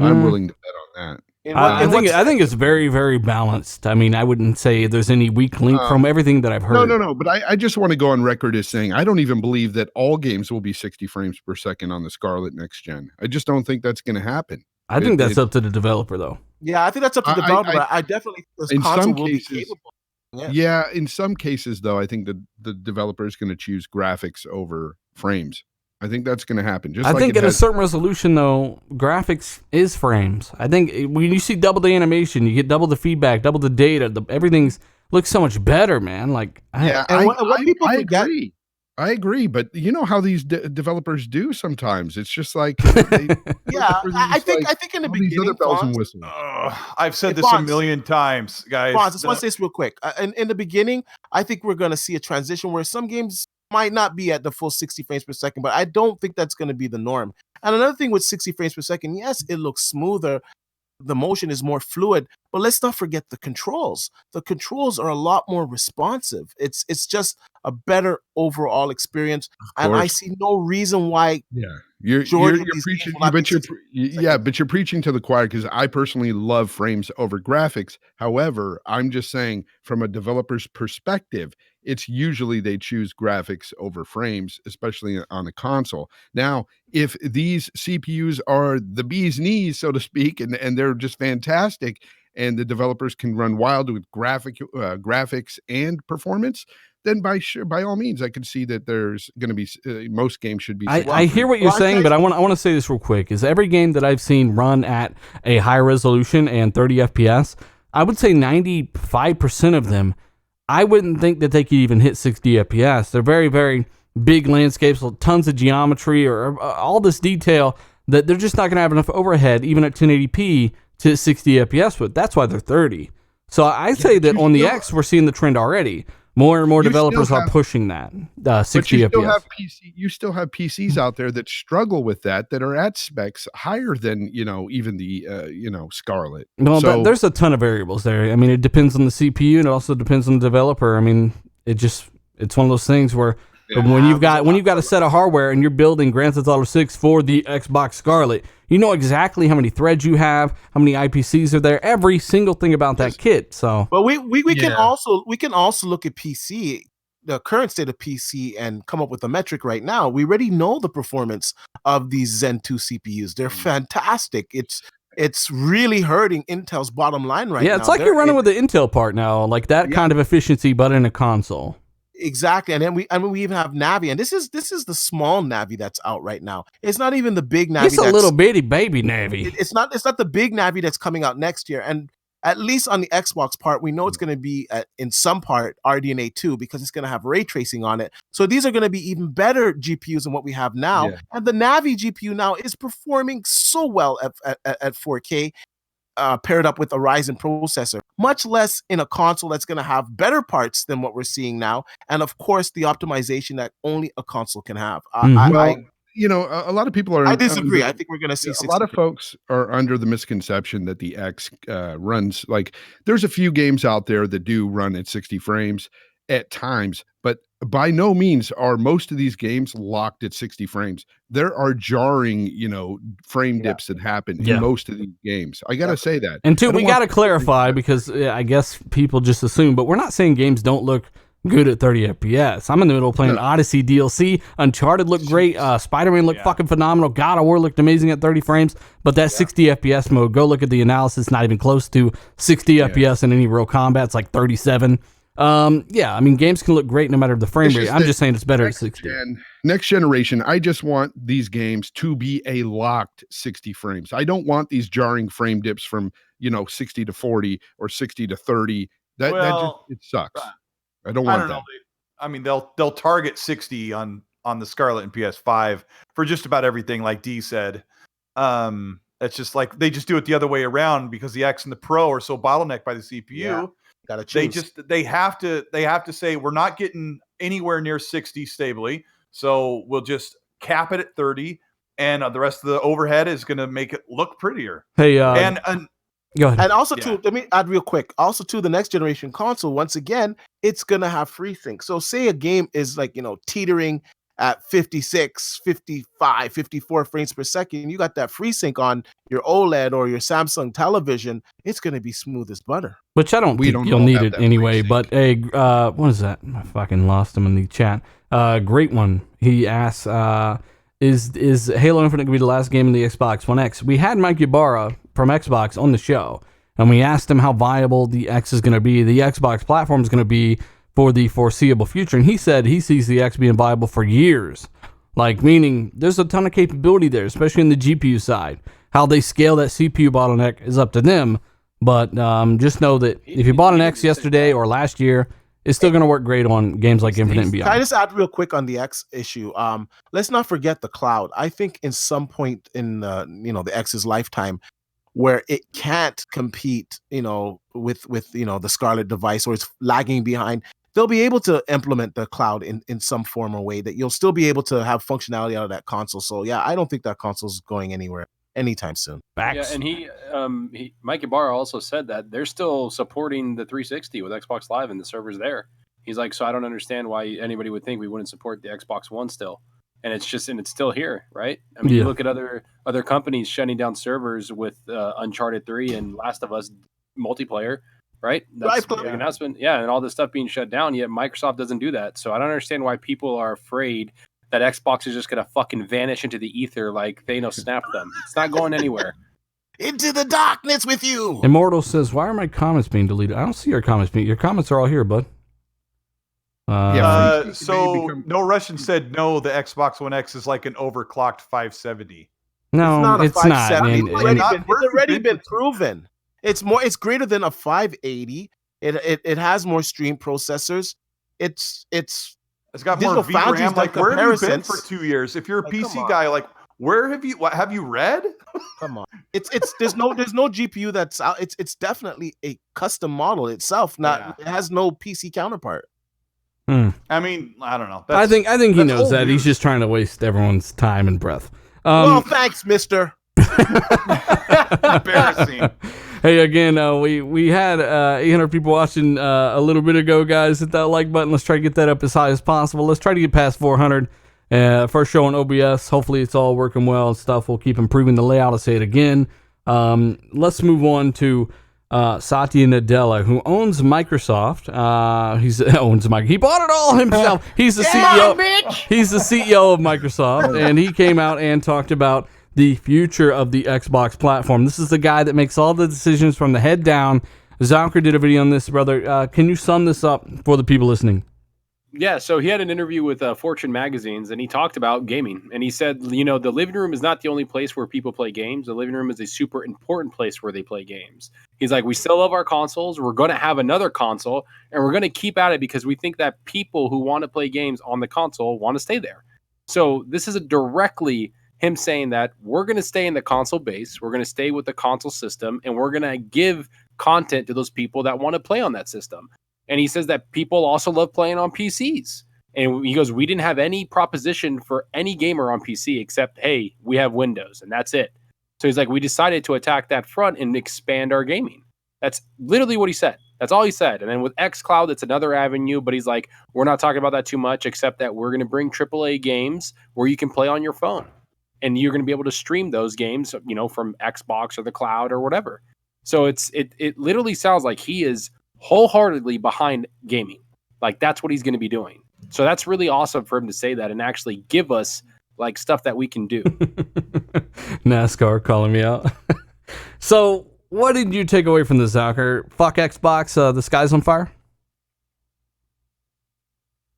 I'm willing to bet on that. I think it's very, very balanced. I mean, I wouldn't say there's any weak link from everything that I've heard. No. But I just want to go on record as saying I don't even believe that all games will be 60 frames per second on the Scarlett next gen. I just don't think that's going to happen. I think that's up to the developer, though. Yeah, I think that's up to the developer. I definitely think this console will be capable. Yeah, in some cases, though, I think the developer is going to choose graphics over frames. I think that's going to happen. I think at a certain resolution, though, graphics is frames. I think when you see double the animation, you get double the feedback, double the data. Everything looks so much better, man. Like, I agree, but you know how these developers do sometimes. It's just like I think in the beginning, bells and whistles. I've said this a million times, guys. I just want to say this real quick. In the beginning, I think we're going to see a transition where some games might not be at the full 60 frames per second, but I don't think that's going to be the norm. And another thing with 60 frames per second, yes, it looks smoother. The motion is more fluid, but let's not forget the controls. The controls are a lot more responsive. It's just a better overall experience, and I see no reason why. Yeah, you're preaching, but you're preaching to the choir, because I personally love frames over graphics. However, I'm just saying from a developer's perspective, it's usually they choose graphics over frames, especially on a console. Now, if these CPUs are the bee's knees, so to speak, and they're just fantastic, and the developers can run wild with graphics and performance, then by all means, I can see that there's going to be most games should be. I hear what you're saying, but I want to say this real quick: is every game that I've seen run at a high resolution and 30 FPS, I would say 95% of them, I wouldn't think that they could even hit 60 FPS. They're very, very big landscapes, tons of geometry, or all this detail that they're just not going to have enough overhead, even at 1080p, to hit 60 FPS with. That's why they're 30. So I say that on the X, we're seeing the trend already. More and more developers are pushing that 60 FPS. You still have PCs out there that struggle with that are at specs higher than even the Scarlett. No, but there's a ton of variables there. I mean, it depends on the CPU, and it also depends on the developer. I mean, it's one of those things where when you've got a set of hardware and you're building Grand Theft Auto 6 for the Xbox Scarlett, you know exactly how many threads you have, how many IPCs are there, every single thing about that kit. So, but we can also look at PC, the current state of PC, and come up with a metric right now. We already know the performance of these Zen 2 CPUs. They're fantastic. It's really hurting Intel's bottom line right now. Yeah, it's like you're running with the Intel part now, like that kind of efficiency, but in a console. Exactly, and then we even have Navi, and this is the small Navi that's out right now. It's not even the big Navi. It's a little bitty baby Navi. It's not the big Navi that's coming out next year. And at least on the Xbox part, we know it's going to be in some part RDNA 2, because it's going to have ray tracing on it. So these are going to be even better GPUs than what we have now. Yeah. And the Navi GPU now is performing so well at 4K. Paired up with a Ryzen processor, much less in a console that's going to have better parts than what we're seeing now, and of course the optimization that only a console can have. A lot of people are. I disagree. I think we're going to see a lot of folks are under the misconception that the X runs like. There's a few games out there that do run at 60 frames at times, but by no means are most of these games locked at 60 frames. There are jarring, frame dips that happen in most of these games. I got to say that. And two, we got to clarify, because I guess people just assume, but we're not saying games don't look good at 30 FPS. I'm in the middle of playing Odyssey DLC. Uncharted looked great. Spider-Man looked fucking phenomenal. God of War looked amazing at 30 frames. But that 60 FPS mode, go look at the analysis, not even close to 60 FPS in any real combat. It's like 37. I mean, games can look great no matter the frame rate. I'm just saying it's better at 60. Next generation, I just want these games to be a locked 60 frames. I don't want these jarring frame dips from 60 to 40 or 60 to 30. It sucks. I don't want that. I mean, they'll target 60 on the Scarlett and PS5 for just about everything, like D said. It's just like they just do it the other way around, because the X and the Pro are so bottlenecked by the CPU. Gotta choose. They have to say we're not getting anywhere near 60 stably, so we'll just cap it at 30, and the rest of the overhead is going to make it look prettier. Hey, and go ahead. And also, too, let me add real quick. Also, to the next generation console, once again, it's gonna have FreeSync. So, say a game is like teetering at 56, 55, 54 frames per second. You got that FreeSync on your OLED or your Samsung television. It's gonna be smooth as butter. Which I don't think you'll need it anyway. But hey, what is that? I fucking lost him in the chat. Great one. He asks, is Halo Infinite gonna be the last game in the Xbox One X? We had Mike Ybarra from Xbox on the show, and we asked him how viable the X is gonna be, the Xbox platform is gonna be for the foreseeable future, and he said he sees the X being viable for years. Like, meaning there's a ton of capability there, especially in the GPU side. How they scale that CPU bottleneck is up to them, but just know that if you bought an X yesterday or last year, it's still going to work great on games like Infinite and beyond. Can I just add real quick on the X issue? Let's not forget the cloud. I think in some point in the X's lifetime, where it can't compete, with the Scarlett device, or it's lagging behind, they'll be able to implement the cloud in some form or way that you'll still be able to have functionality out of that console. So yeah, I don't think that console's going anywhere anytime soon. Yeah, and Mike Ybarra also said that they're still supporting the 360 with Xbox Live and the servers there. He's like, so I don't understand why anybody would think we wouldn't support the Xbox One still. And it's still here, right? I mean, you look at other companies shutting down servers with Uncharted 3 and Last of Us multiplayer, right? That's a big announcement. Yeah, and all this stuff being shut down, yet Microsoft doesn't do that. So I don't understand why people are afraid that Xbox is just going to fucking vanish into the ether like Thanos snapped them. It's not going anywhere. Into the darkness with you. Immortal says, why are my comments being deleted? I don't see your comments your comments are all here, bud. So No Russian said no, the Xbox One X is like an overclocked 570. No, it's not. It's already been proven. It's greater than a 580. It has more stream processors. It's got more VRAM. Like, where have you been for 2 years? If you're a PC guy, like, where have you read? Come on. There's no GPU that's out. It's definitely a custom model itself. It has no PC counterpart. I mean, I don't know. I think he knows that. He's just trying to waste everyone's time and breath. Well, thanks, mister. Embarrassing. Hey, again, we had 800 people watching a little bit ago, guys. Hit that like button. Let's try to get that up as high as possible. Let's try to get past 400. First show on OBS. Hopefully it's all working well and stuff. We'll keep improving the layout. I'll say it again. Let's move on to Satya Nadella, who owns Microsoft. He bought it all himself. He's the CEO. He's the CEO of Microsoft, and he came out and talked about the future of the Xbox platform. This is the guy that makes all the decisions from the head down. Zalker did a video on this, brother. Can you sum this up for the people listening? Yeah, so he had an interview with Fortune magazines, and he talked about gaming. And he said, the living room is not the only place where people play games. The living room is a super important place where they play games. He's like, we still love our consoles. We're going to have another console, and we're going to keep at it because we think that people who want to play games on the console want to stay there. So this is directly him saying that we're going to stay in the console base. We're going to stay with the console system, and we're going to give content to those people that want to play on that system. And he says that people also love playing on PCs. And he goes, we didn't have any proposition for any gamer on PC except, hey, we have Windows, and that's it. So he's like, we decided to attack that front and expand our gaming. That's literally what he said. That's all he said. And then with XCloud, it's another avenue, but he's like, we're not talking about that too much, except that we're going to bring AAA games where you can play on your phone. And you're going to be able to stream those games, from Xbox or the cloud or whatever. So it literally sounds like he is wholeheartedly behind gaming. Like, that's what he's going to be doing. So that's really awesome for him to say that and actually give us like stuff that we can do. NASCAR calling me out. So what did you take away from this, Zalker? Fuck Xbox, the sky's on fire?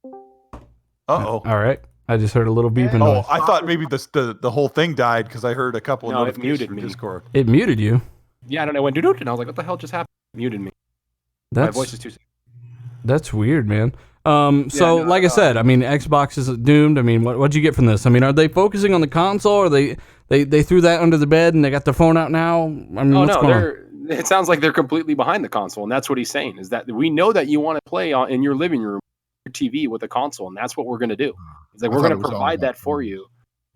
Uh-oh. All right. I just heard a little beeping noise. I thought maybe the whole thing died because I heard a couple of notifications from Discord. It muted you. Yeah, I don't know. It went doo-doo, and I was like, what the hell just happened? It muted me. My voice is too... That's weird, man. Like I said, I mean, Xbox is doomed. I mean, what'd you get from this? I mean, are they focusing on the console, or they threw that under the bed and they got their phone out now? I mean, what's going on? It sounds like they're completely behind the console, and that's what he's saying. Is that we know that you want to play in your living room, your TV with a console, and that's what we're going to do. It's like we're going to provide that for you,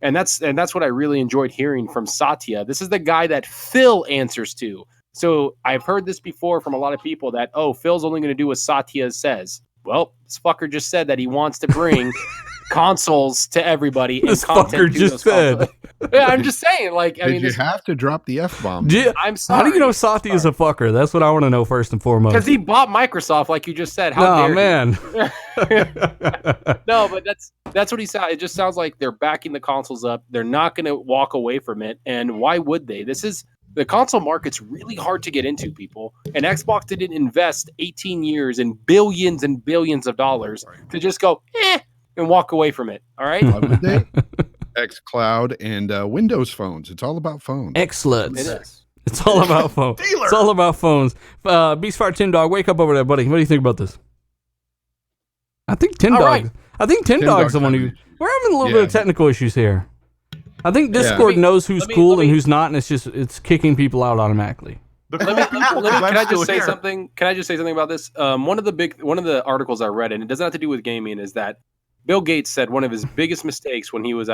and that's what I really enjoyed hearing from Satya. This is the guy that Phil answers to. So I've heard this before from a lot of people that Phil's only going to do what Satya says. Well, this fucker just said that he wants to bring consoles to everybody. This and content fucker just said. Yeah, I'm just saying. Like, I mean, you have to drop the F-bomb. I'm sorry. How do you know Satya is a fucker? That's what I want to know first and foremost. Because he bought Microsoft, like you just said. How dare man. No, but that's what he said. It just sounds like they're backing the consoles up. They're not going to walk away from it. And why would they? The console market's really hard to get into, people. And Xbox didn't invest 18 years and billions of dollars to just go, and walk away from it. All right? Why would they? XCloud and Windows phones. It's all about phones. Excellent. It is. It's all about phones. It's all about phones. Beastfire Tim Dog, wake up over there, buddy. What do you think about this? I think Tim Dog. Right. I think Tim Dog's the one who. We're having a little bit of technical issues here. I think Discord knows who's cool and who's not, and it's kicking people out automatically. Can I just say something? Can I just say something about this? One of the articles I read, and it doesn't have to do with gaming, is that Bill Gates said one of his biggest mistakes when he's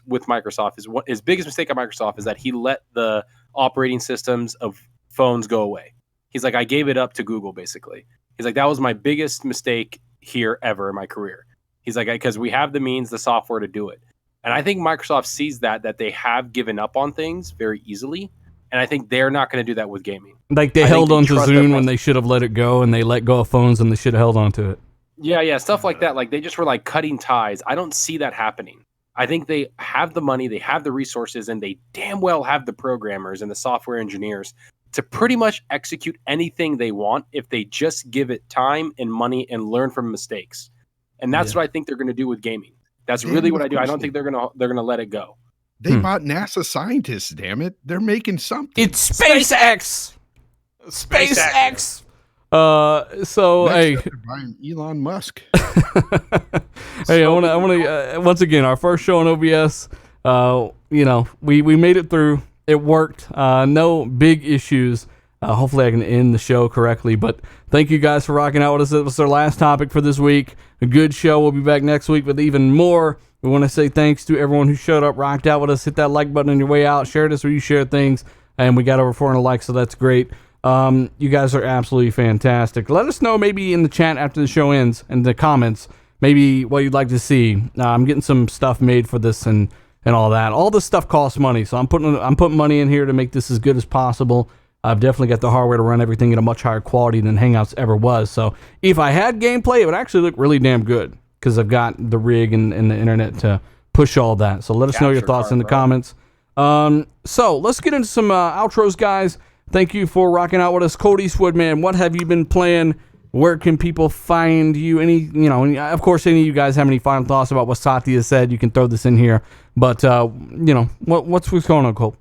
with Microsoft is his biggest mistake at Microsoft is that he let the operating systems of phones go away. He's like, I gave it up to Google, basically. He's like, that was my biggest mistake here ever in my career. He's like, because we have the means, the software to do it. And I think Microsoft sees that they have given up on things very easily. And I think they're not going to do that with gaming. Like they held on to Zune when they should have let it go, and they let go of phones when they should have held on to it. Yeah, stuff like that. Like they just were like cutting ties. I don't see that happening. I think they have the money, they have the resources, and they damn well have the programmers and the software engineers to pretty much execute anything they want if they just give it time and money and learn from mistakes. And that's what I think they're going to do with gaming. That's really what I do. I don't think they're gonna let it go. They bought NASA scientists, damn it. They're making something. It's SpaceX. SpaceX. So Next hey, up, they're buying Elon Musk. hey, I want to once again, our first show on OBS. We made it through. It worked. No big issues. Hopefully I can end the show correctly, but thank you guys for rocking out with us. It was our last topic for this week. A good show. We'll be back next week with even more. We want to say thanks to everyone who showed up, rocked out with us. Hit that like button on your way out. Share this where you share things. And we got over 400 likes, so that's great. You guys are absolutely fantastic. Let us know maybe in the chat after the show ends, in the comments, maybe what you'd like to see. I'm getting some stuff made for this and all that. All this stuff costs money, so I'm putting money in here to make this as good as possible. I've definitely got the hardware to run everything at a much higher quality than Hangouts ever was. So if I had gameplay, it would actually look really damn good because I've got the rig and the internet to push all that. So let us know your thoughts in the comments. So let's get into some outros, guys. Thank you for rocking out with us. Cody Eastwood, man, what have you been playing? Where can people find you? Of course, any of you guys have any final thoughts about what Satya said, you can throw this in here. But, what's going on, Cole?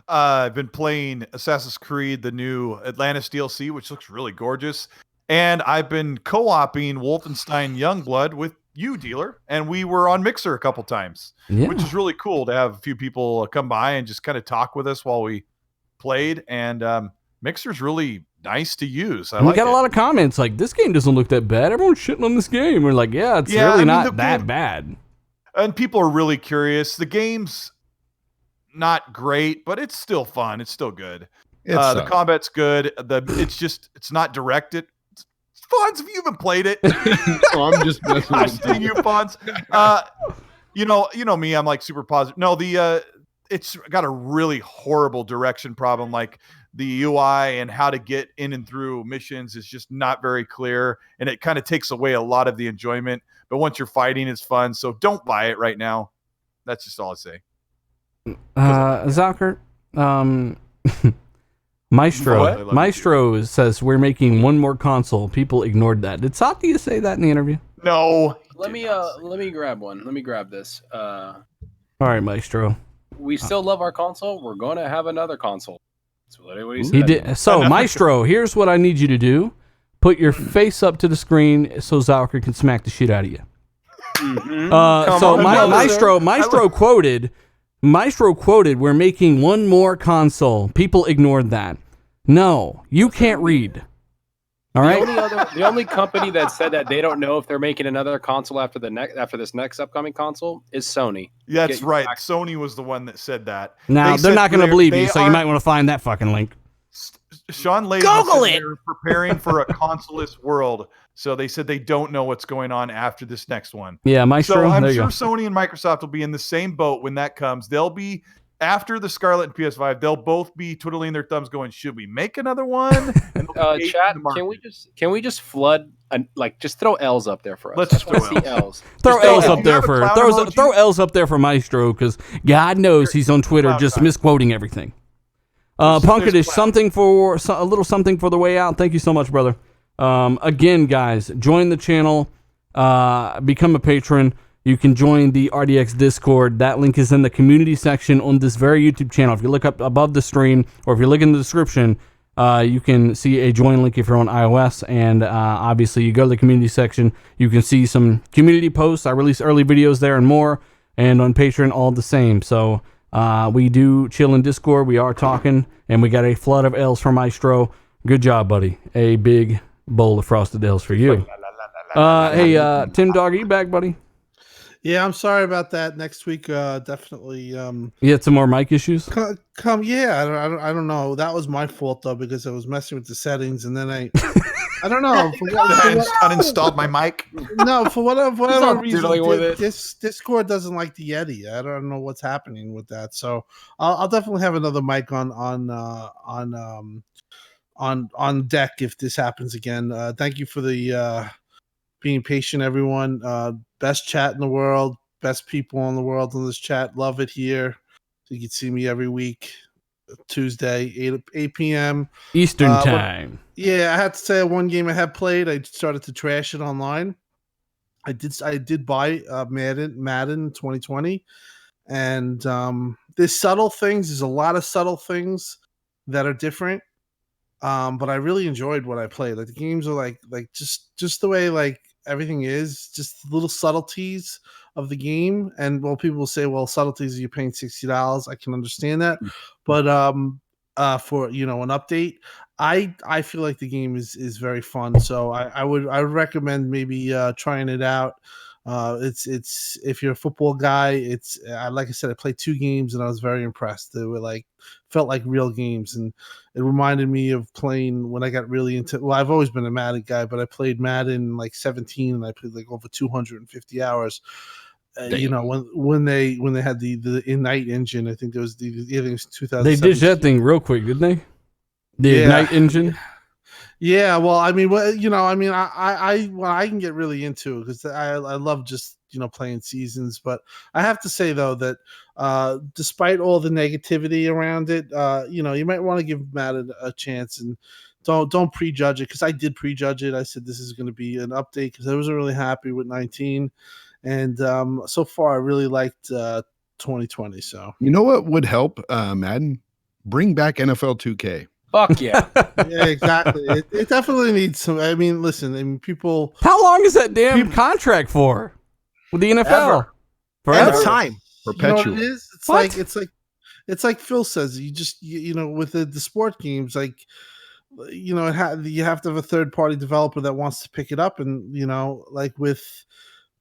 I've been playing Assassin's Creed, the new Atlantis DLC, which looks really gorgeous. And I've been co-oping Wolfenstein Youngblood with you, Dealer. And we were on Mixer a couple times, which is really cool to have a few people come by and just kind of talk with us while we played. And Mixer's really nice to use. We got a lot of comments like, this game doesn't look that bad. Everyone's shitting on this game. We're like, it's really not that bad. And people are really curious. The game's not great, but it's still fun. It's still good. The combat's good. It's not directed. Fonz, have you even played it? I'm just messing with you, Fonz. You know me. I'm like super positive. No, it's got a really horrible direction problem. Like the UI and how to get in and through missions is just not very clear, and it kind of takes away a lot of the enjoyment. But once you're fighting, it's fun. So don't buy it right now. That's just all I say. Zucker, Maestro says we're making one more console. People ignored that. Did Satya say that in the interview? No. Let me grab one. Let me grab this. All right, Maestro. We still love our console. We're going to have another console. That's what he said. He did. So, Maestro, here's what I need you to do. Put your face up to the screen so Zucker can smack the shit out of you. Maestro quoted, we're making one more console. People ignored that. No, you can't read. All right. The only company that said that they don't know if they're making another console after this next upcoming console is Sony. That's right. Sony was the one that said that. Now They they're said not going to believe you, they so you aren't- might want to find that fucking link. Sean Layden Google said it. they're preparing for a consoleless world, so they said they don't know what's going on after this next one. Yeah, Maestro. So I'm there you sure go. Sony and Microsoft will be in the same boat when that comes. They'll be after the Scarlett and PS5. They'll both be twiddling their thumbs, going, "Should we make another one?" And they'll be Chat, hating the market. can we just flood just throw L's up there for us? Let's Just throw wanna see L's. Throw Just L's if up you there have a for clown emoji- throw L's up there for Maestro, because God knows he's on Twitter Clown just time. misquoting everything. There's Punkadish, clown. a little something for the way out. Thank you so much, brother. Again, guys, join the channel, become a patron. You can join the RDX Discord. That link is in the community section on this very YouTube channel. If you look up above the stream, or if you look in the description, you can see a join link if you're on iOS. And obviously, you go to the community section. You can see some community posts. I release early videos there and more. And on Patreon, all the same. So we do chill in Discord. We are talking, and we got a flood of L's from Maestro. Good job, buddy. A big bowl of frosted L's for you. Hey, Tim Dog, are you back, buddy? Yeah, I'm sorry about that. Next week, definitely. You had some more mic issues? Yeah, I don't know. That was my fault though, because I was messing with the settings, and then I don't know. Uninstalled my mic. No, for whatever all reason, diddling with it. this Discord doesn't like the Yeti. I don't know what's happening with that. So I'll definitely have another mic on deck if this happens again. Thank you for the being patient, everyone. Best chat in the world, best people in the world in this chat. Love it here. You can see me every week, Tuesday, 8 p.m. Eastern time. Yeah, I had to say one game I had played. I started to trash it online. I did buy Madden 2020, and there's subtle things. There's a lot of subtle things that are different. But I really enjoyed what I played. Like the games are like just the way like everything is, just little subtleties of the game. And well, people will say, well, subtleties, you're paying $60. I can understand that, but for an update, I feel like the game is very fun. So I would recommend maybe trying it out. It's if you're a football guy, it's like I said, I played 2 games and I was very impressed. They were felt like real games, and it reminded me of playing when I got really into. Well, I've always been a Madden guy, but I played Madden 17, and I played over 250 hours. When they had the Ignite engine, I think it was 2000. They ditched that thing real quick, didn't they? The Ignite engine. Yeah, well, I mean, I can get really into it because I love just playing seasons. But I have to say though that despite all the negativity around it, you might want to give Madden a chance and don't prejudge it, because I did prejudge it. I said this is going to be an update because I wasn't really happy with 19, and so far I really liked 2020. So you know what would help Madden? Bring back NFL 2K. Fuck yeah. yeah, exactly. It definitely needs some. I mean, listen, people. How long is that damn contract for with the NFL? Forever. Forever. Time. Perpetual. You know what it is? What? It's like Phil says. You just with the sport games, you have to have a third party developer that wants to pick it up, and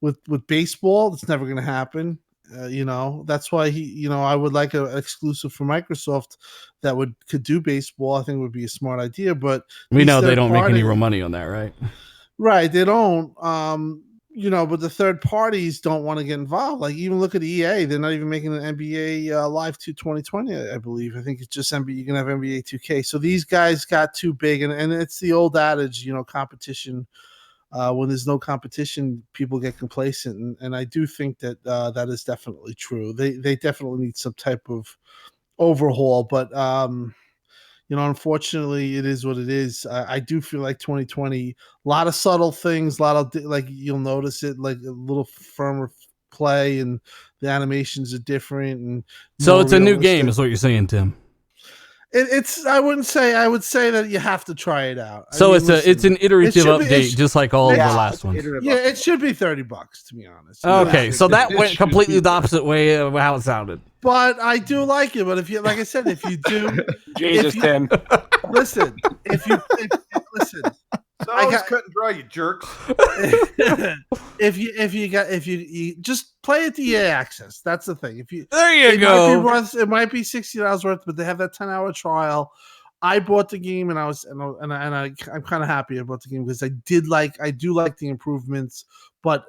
with baseball, it's never going to happen. That's why I would like an exclusive for Microsoft that could do baseball. I think would be a smart idea, but We know they don't make any party- real money on that, right? Right, they don't. But the third parties don't want to get involved. Like even look at EA; they're not even making an NBA Live 2 2020. I believe. I think it's just NBA. You can have NBA 2K. So these guys got too big, and it's the old adage, competition. When there's no competition, people get complacent, and I do think that that is definitely true. They definitely need some type of overhaul, but unfortunately, it is what it is. I do feel like 2020, a lot of subtle things, a lot of you'll notice it, like a little firmer play, and the animations are different, and So more it's a new realistic. game, is what you're saying, Tim. It's. I wouldn't say. I would say that you have to try it out. I So mean, it's listen, an iterative should be- update, just like all of the Yeah, last ones. iterative Yeah, update. it should be $30 to be honest. Okay, Yeah. so that It went should completely be. the opposite way of how it sounded. But I do like it. But if you, like I said, if you do, Jesus, you- Tim. listen, listen, So I it's got- cut and dry, you jerks. if you just play at the EA access, that's the thing. If you There you it go. it might be $60 worth, but they have that 10-hour trial. I bought the game and I'm kind of happy about the game because I do like the improvements, but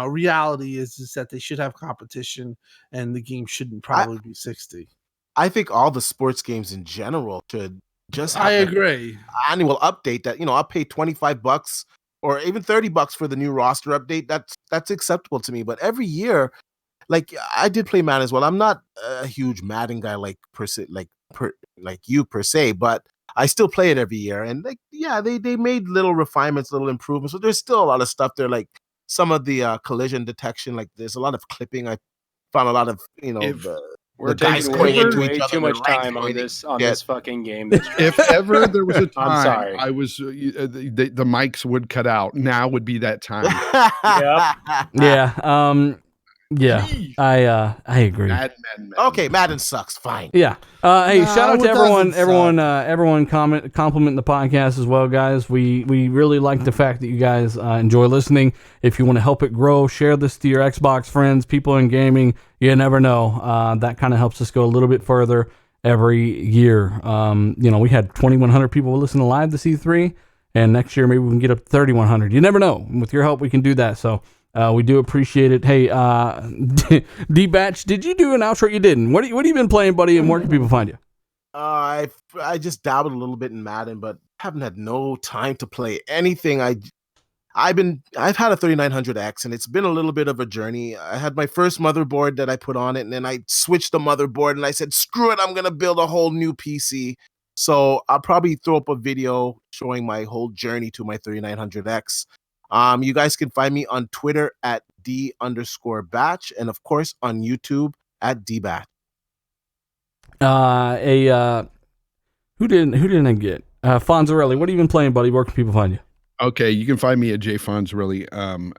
reality is that they should have competition and the game shouldn't probably be 60. I think all the sports games in general should just have I an agree. annual update that, I'll pay $25 or even $30 for the new roster update. That's acceptable to me. But every year, like I did play Madden as well. I'm not a huge Madden guy like you per se, but I still play it every year. And they made little refinements, little improvements. So there's still a lot of stuff there, like some of the collision detection. Like there's a lot of clipping. I found a lot of If- We're the guys taking going way, into way each other, too much their ranks time on going in. this fucking game. If ever there was a I'm time sorry. I was the mics would cut out, now would be that time. Yeah. Yeah. I agree. Madden. Okay, Madden sucks. Fine. Yeah. Hey, No, shout out to it doesn't everyone complimenting the podcast as well, guys. We really like the fact that you guys enjoy listening. If you want to help it grow, share this to your Xbox friends, people in gaming. You never know. That kind of helps us go a little bit further every year. We had 2,100 people listen to live this E3, and next year maybe we can get up to 3,100. You never know. With your help, we can do that. So. We do appreciate it. Hey, D-Batch, did you do an outro? You didn't. What have you been playing, buddy, and where can people find you? I just dabbled a little bit in Madden, but haven't had no time to play anything. I've had a 3900X, and it's been a little bit of a journey. I had my first motherboard that I put on it, and then I switched the motherboard, and I said, screw it, I'm gonna build a whole new PC. So I'll probably throw up a video showing my whole journey to my 3900X. You guys can find me on Twitter at D_batch, and of course on YouTube at DBatch. Who didn't I get? Fonzarelli, what have you been playing, buddy? Where can people find you? Okay, you can find me at jfonzarelli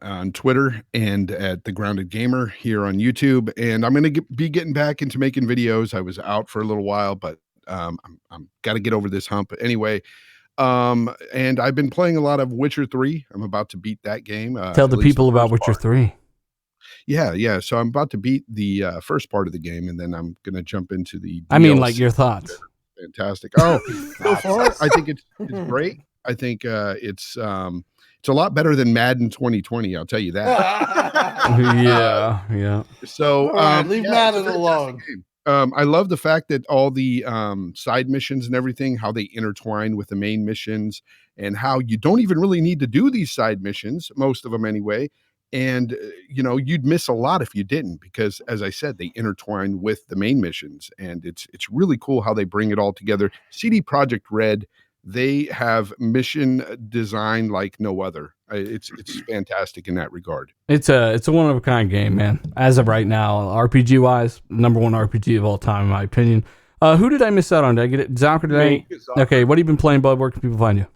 on Twitter and at The Grounded Gamer here on YouTube. And I'm going to be getting back into making videos. I was out for a little while, but I'm got to get over this hump anyway. And I've been playing a lot of Witcher 3. I'm about to beat that game. Tell the people about Witcher 3. Yeah. So I'm about to beat the first part of the game, and then I'm going to jump into the I mean, like DLC. your thoughts. Fantastic. Oh, so far, I think it's great. I think it's a lot better than Madden 2020. I'll tell you that. Yeah. So All right, leave yeah, Madden it's a fantastic alone. game. I love the fact that all the side missions and everything, how they intertwine with the main missions, and how you don't even really need to do these side missions, most of them anyway. And you'd miss a lot if you didn't, because as I said, they intertwine with the main missions, and it's really cool how they bring it all together. CD Projekt Red, they have mission design like no other. It's fantastic in that regard. It's a one of a kind game, man. As of right now, RPG wise, number one RPG of all time, in my opinion. Who did I miss out on? Did I get it? Zocker today? Okay, what have you been playing, bud? Where can people find you?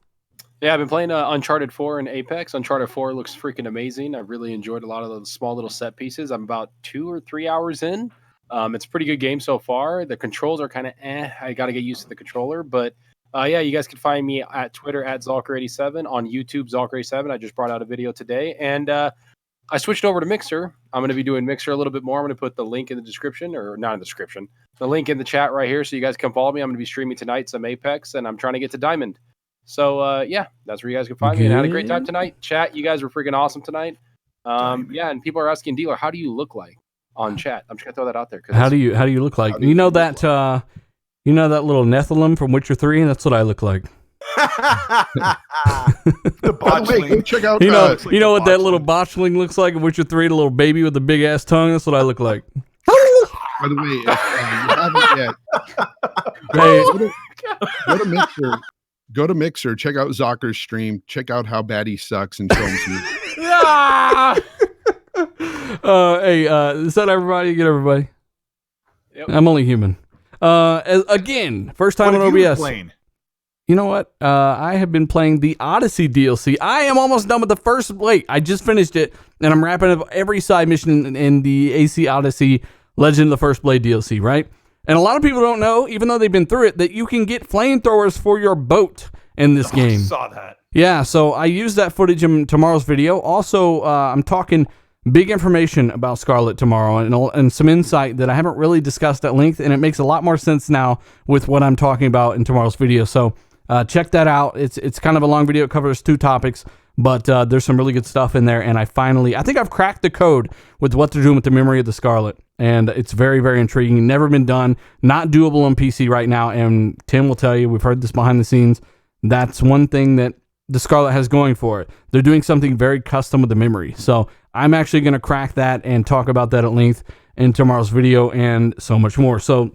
Yeah, I've been playing Uncharted 4 and Apex. Uncharted 4 looks freaking amazing. I've really enjoyed a lot of those small little set pieces. I'm about 2 or 3 hours in. It's a pretty good game so far. The controls are kind of I got to get used to the controller. But yeah, you guys can find me at Twitter at Zalker87, on YouTube Zalker87. I just brought out a video today. And I switched over to Mixer. I'm going to be doing Mixer a little bit more. I'm going to put the link in the description, or not in the description, the link in the chat right here so you guys can follow me. I'm going to be streaming tonight some Apex, and I'm trying to get to Diamond. So, yeah, that's where you guys can find me. And I had a great time tonight. Chat, you guys were freaking awesome tonight. Yeah, and people are asking, Dealer, how do you look like on chat? I'm just going to throw that out there. How do you look like? You know that little Nephilim from Witcher 3? That's what I look like. The By the way, go botchling. check out. You know the what that botchling. little botchling looks like in Witcher 3, the little baby with the big ass tongue? That's what I look like. By the way, if you haven't yet, Hey, go to Mixer. Go to Mixer. Check out Zocker's stream. Check out how bad he sucks, and show him some. hey, is that everybody? Get everybody. Yep. I'm only human. Again, first time What on have you been OBS. playing? You know what? I have been playing the Odyssey DLC. I am almost done with the first. Wait, I just finished it, and I'm wrapping up every side mission in the AC Odyssey Legend of the First Blade DLC, right? And a lot of people don't know, even though they've been through it, that you can get flamethrowers for your boat in this I game. saw that. Yeah, so I used that footage in tomorrow's video. Also, I'm talking big information about Scarlett tomorrow and some insight that I haven't really discussed at length, and it makes a lot more sense now with what I'm talking about in tomorrow's video. So check that out. It's kind of a long video. It covers 2 topics, but there's some really good stuff in there. And I think I've cracked the code with what they're doing with the memory of the Scarlett. And it's very, very intriguing. Never been done. Not doable on PC right now. And Tim will tell you, we've heard this behind the scenes. That's one thing that the Scarlett has going for it. They're doing something very custom with the memory. So I'm actually going to crack that and talk about that at length in tomorrow's video and so much more. So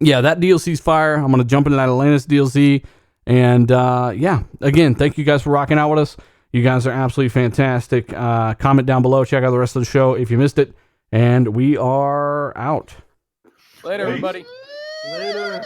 yeah, that DLC's fire. I'm going to jump into that Atlantis DLC. And yeah, again, thank you guys for rocking out with us. You guys are absolutely fantastic. Comment down below. Check out the rest of the show if you missed it. And we are out. Later, everybody. Later.